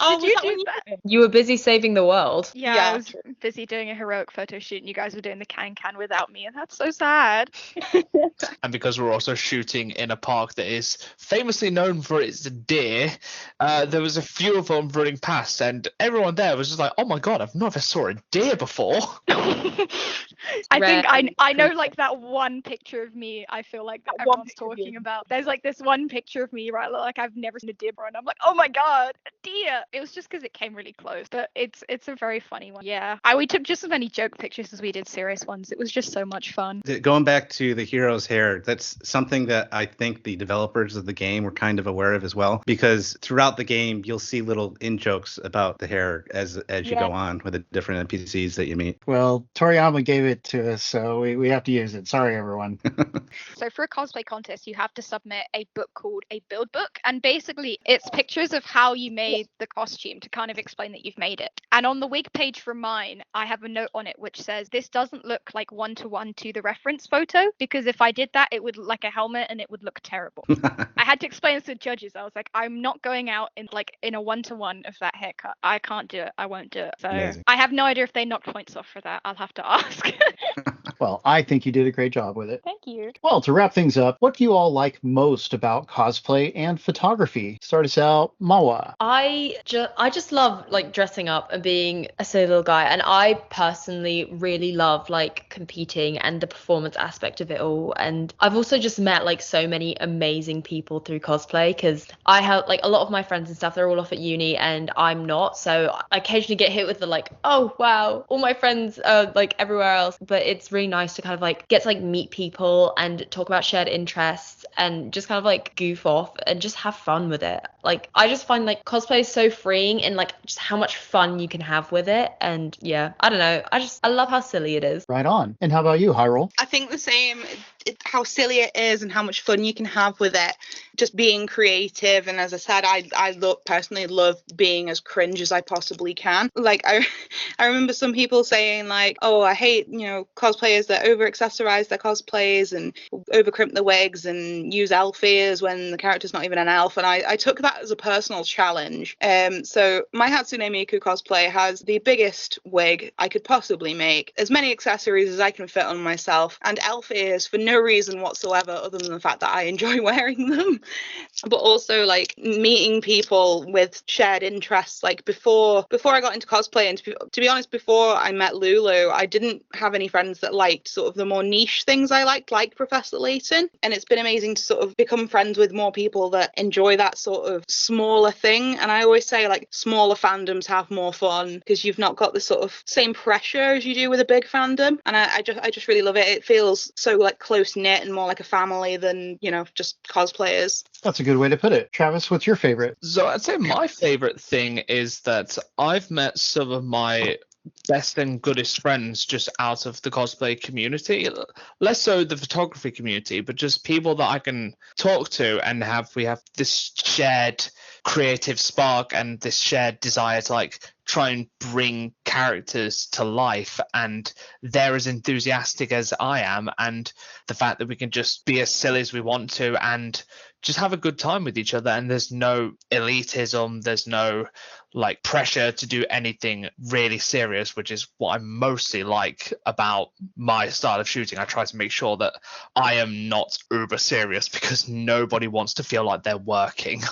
Oh, did you do that? You were busy saving the world. Yeah, I was busy doing a heroic photo shoot and you guys were doing the can without me, and that's so sad. And because we're also shooting in a park that is famously known for its deer, there was a few of them running past and everyone there was just like, oh my god, I've never saw a deer before. I think I know like that one picture of me I feel like that everyone's talking about. There's like this one picture of me, right, like I've never seen a deer before, and I'm like, oh my god, a deer. It was just because it came really close, but it's a very funny one. Yeah, we took just as many joke pictures as we did serious ones. It was just so much fun. Going back to the hero's hair, that's something that I think the developers of the game were kind of aware of as well, because throughout the game you'll see little in-jokes about the hair as you go on with the different NPCs that you meet. Well, Toriyama gave it to us, so we have to use it. Sorry, everyone. So for a cosplay contest, you have to submit a book called a build book, and basically it's pictures of how you made the costume to kind of explain that you've made it. And on the wig page for mine, I have a note on it which says this doesn't look like one-to-one to the reference photo, because if I did that, it would look like a helmet and it would look terrible. I had to explain this to the judges. I was like, I'm not going out in a one-to-one of that haircut. I can't do it. I won't do it. So Amazing. I have no idea if they knocked points off for that. I'll have to ask. Well, I think you did a great job with it. Thank you. Well, to wrap things up, what do you all like most about cosplay and photography? Start us out, Mawa. I just love like dressing up and being a silly little guy, and I personally really love like competing and the performance aspect of it all. And I've also just met like so many amazing people through cosplay, because I have like a lot of my friends and stuff, they're all off at uni and I'm not, so I occasionally get hit with the like, oh wow, all my friends are like everywhere else. But it's really nice to kind of like get to like meet people and talk about shared interests and just kind of like goof off and just have fun with it. Like I just find like cosplay is so freeing and like just how much fun you can have with it. And yeah, I don't know, I love how silly it is. Right on. And how about you, Hyrule? I think the same. How silly it is and how much fun you can have with it. Just being creative. And as I said, I personally love being as cringe as I possibly can. Like I remember some people saying like, oh, I hate, cosplayers that over accessorize their cosplays and over crimp the wigs and use elf ears when the character's not even an elf. And I took that as a personal challenge. So my Hatsune Miku cosplay has the biggest wig I could possibly make, as many accessories as I can fit on myself, and elf ears for no reason whatsoever other than the fact that I enjoy wearing them. But also like meeting people with shared interests. Like before I got into cosplay, and to be honest, before I met Lulu, I didn't have any friends that liked sort of the more niche things I liked, like Professor Layton. And it's been amazing to sort of become friends with more people that enjoy that sort of smaller thing. And I always say like smaller fandoms have more fun because you've not got the sort of same pressure as you do with a big fandom. And I just really love it. It feels so like close knit and more like a family than, just cosplayers. That's a good way to put it. Travis, what's your favorite? So I'd say my favorite thing is that I've met some of my best and goodest friends just out of the cosplay community, less so the photography community, but just people that I can talk to and we have this shared creative spark and this shared desire to like try and bring characters to life, and they're as enthusiastic as I am, and the fact that we can just be as silly as we want to and just have a good time with each other, and there's no elitism, there's no like pressure to do anything really serious, which is what I mostly like about my style of shooting. I try to make sure that I am not uber serious because nobody wants to feel like they're working,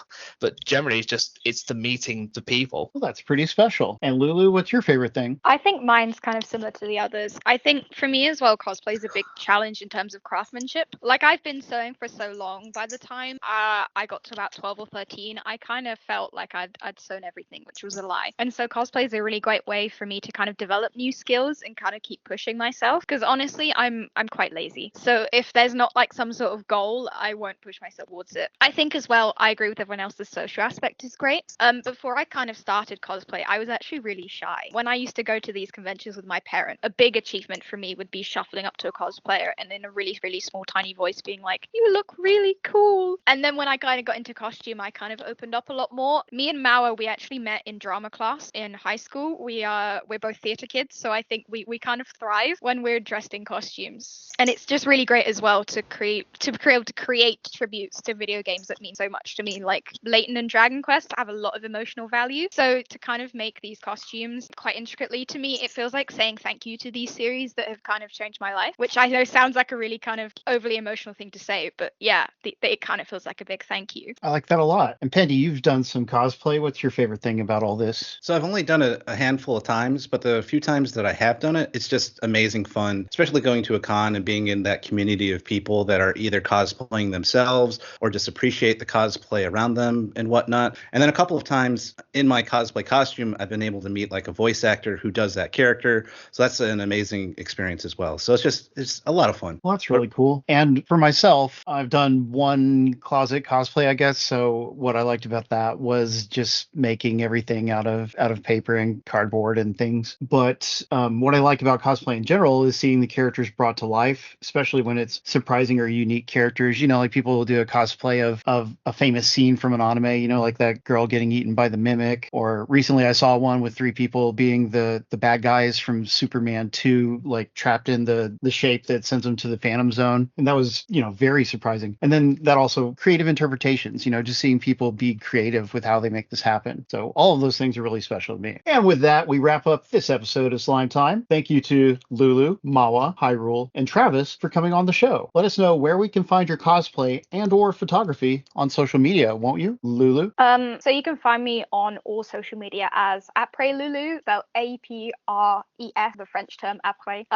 but generally it's the meeting the people. Well, that's pretty special. And Lulu, what's your favorite thing? I think mine's kind of similar to the others. I think for me as well, cosplay is a big challenge in terms of craftsmanship. Like I've been sewing for so long, by the time I got to about 12 or 13, I kind of felt like I'd sewn everything, which was a lie. And so cosplay is a really great way for me to kind of develop new skills and kind of keep pushing myself. Because honestly, I'm quite lazy. So if there's not like some sort of goal, I won't push myself towards it. I think as well, I agree with everyone else, the social aspect is great. Before I kind of started cosplay, I was actually really shy. When I used to go to these conventions with my parent, a big achievement for me would be shuffling up to a cosplayer and in a really, really small, tiny voice being like, you look really cool. And then when I kind of got into costume, I kind of opened up a lot more. Me and Mawa, we actually met in drama class in high school. We're both theatre kids, so I think we kind of thrive when we're dressed in costumes. And it's just really great as well to be able to create tributes to video games that mean so much to me. Like Layton and Dragon Quest have a lot of emotional value. So to kind of make these costumes quite intricately, to me, it feels like saying thank you to these series that have kind of changed my life, which I know sounds like a really kind of overly emotional thing to say, but yeah, it kind of feels like a big thank you. I like that a lot. And Pendy, you've done some cosplay. What's your favorite thing about all this? So I've only done it a handful of times, but the few times that I have done it, it's just amazing fun, especially going to a con and being in that community of people that are either cosplaying themselves or just appreciate the cosplay around them and whatnot. And then a couple of times in my cosplay costume, I've been able to meet like a voice actor who does that character. So that's an amazing experience as well. So it's a lot of fun. Well, that's really cool. And for myself, I've done one closet cosplay, I guess. So what I liked about that was just making everything out of paper and cardboard and things. But what I like about cosplay in general is seeing the characters brought to life, especially when it's surprising or unique characters. Like people will do a cosplay of a famous scene from an anime, like that girl getting eaten by the mimic. Or recently I saw one with 3 people being the bad guys from Superman 2, like trapped in the shape that sends them to the Phantom Zone. And that was, very surprising. And then that also creative interpretations, just seeing people be creative with how they make this happen. So all of those things are really special to me. And with that, we wrap up this episode of Slime Time. Thank you to Lulu, Mawa, Hyrule, and Travis for coming on the show. Let us know where we can find your cosplay and or photography on social media, won't you, Lulu? So you can find me on all social media as @PrayLulu, spelled APRES, the French term après.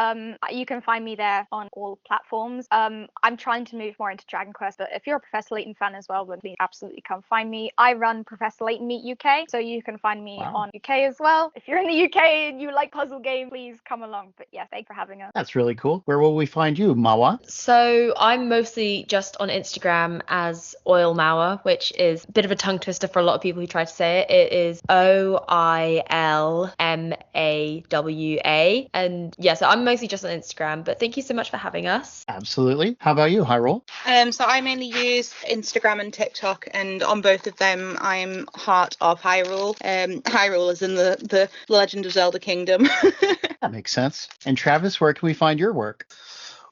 You can find me there on all platforms. I'm trying to move more into Dragon Quest, but if you're a Professor Layton fan as well, then please absolutely come find me. I run Professor Layton Meet UK, so you can find me on UK as well. If you're in the UK and you like puzzle games, please come along. But yeah, thanks for having us. That's really cool. Where will we find you, Mawa? So I'm mostly just on Instagram as Oil Mawa, which is a bit of a tongue twister for a lot of people who try to say it. It is OILMAWA. And yeah, so I'm mostly just on Instagram, but thank you so much for having us. Absolutely. How about you, Hyrule? So I mainly use Instagram and TikTok, and on both of them I'm Heart of Hyrule. Hyrule is in the Legend of Zelda Kingdom. That makes sense. And Travis, where can we find your work?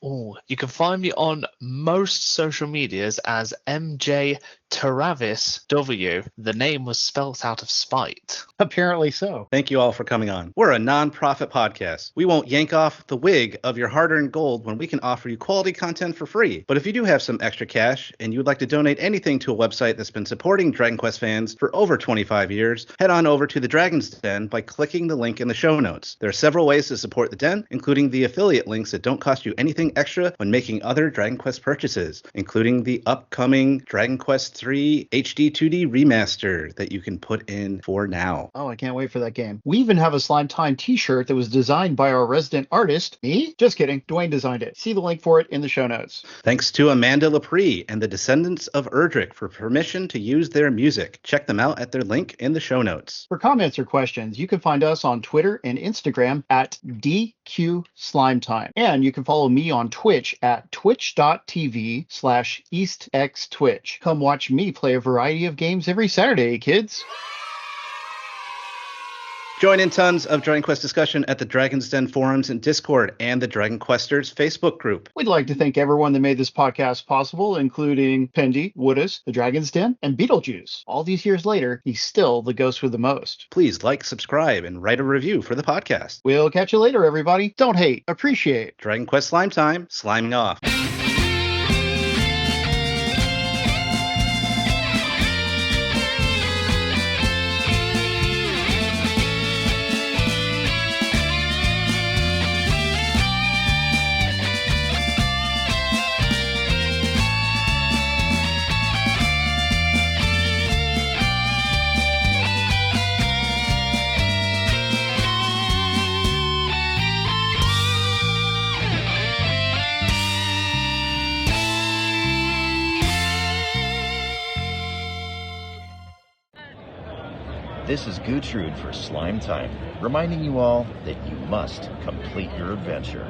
Oh, you can find me on most social medias as MJ Teravis W. The name was spelt out of spite. Apparently so. Thank you all for coming on. We're a non-profit podcast. We won't yank off the wig of your hard-earned gold when we can offer you quality content for free. But if you do have some extra cash and you would like to donate anything to a website that's been supporting Dragon Quest fans for over 25 years, head on over to the Dragon's Den by clicking the link in the show notes. There are several ways to support the Den, including the affiliate links that don't cost you anything extra when making other Dragon Quest purchases, including the upcoming Dragon Quest 3 HD 2D remaster that you can put in for now. Oh, I can't wait for that game. We even have a Slime Time t-shirt that was designed by our resident artist. Me? Just kidding. Dwayne designed it. See the link for it in the show notes. Thanks to Amanda Lepre and the Descendants of Erdrick for permission to use their music. Check them out at their link in the show notes. For comments or questions, you can find us on Twitter and Instagram at DQSlimeTime. And you can follow me on Twitch at twitch.tv/EastX Come watch me play a variety of games every Saturday, kids. Join in tons of Dragon Quest discussion at the Dragon's Den forums and Discord and the Dragon Questers Facebook group. We'd like to thank everyone that made this podcast possible, including Pendy, Woodus, the Dragon's Den, and Beetlejuice. All these years later, he's still the ghost with the most. Please like, subscribe, and write a review for the podcast. We'll catch you later, everybody. Don't hate, appreciate. Dragon Quest Slime Time, sliming off. This is Gertrude for Slime Time, reminding you all that you must complete your adventure.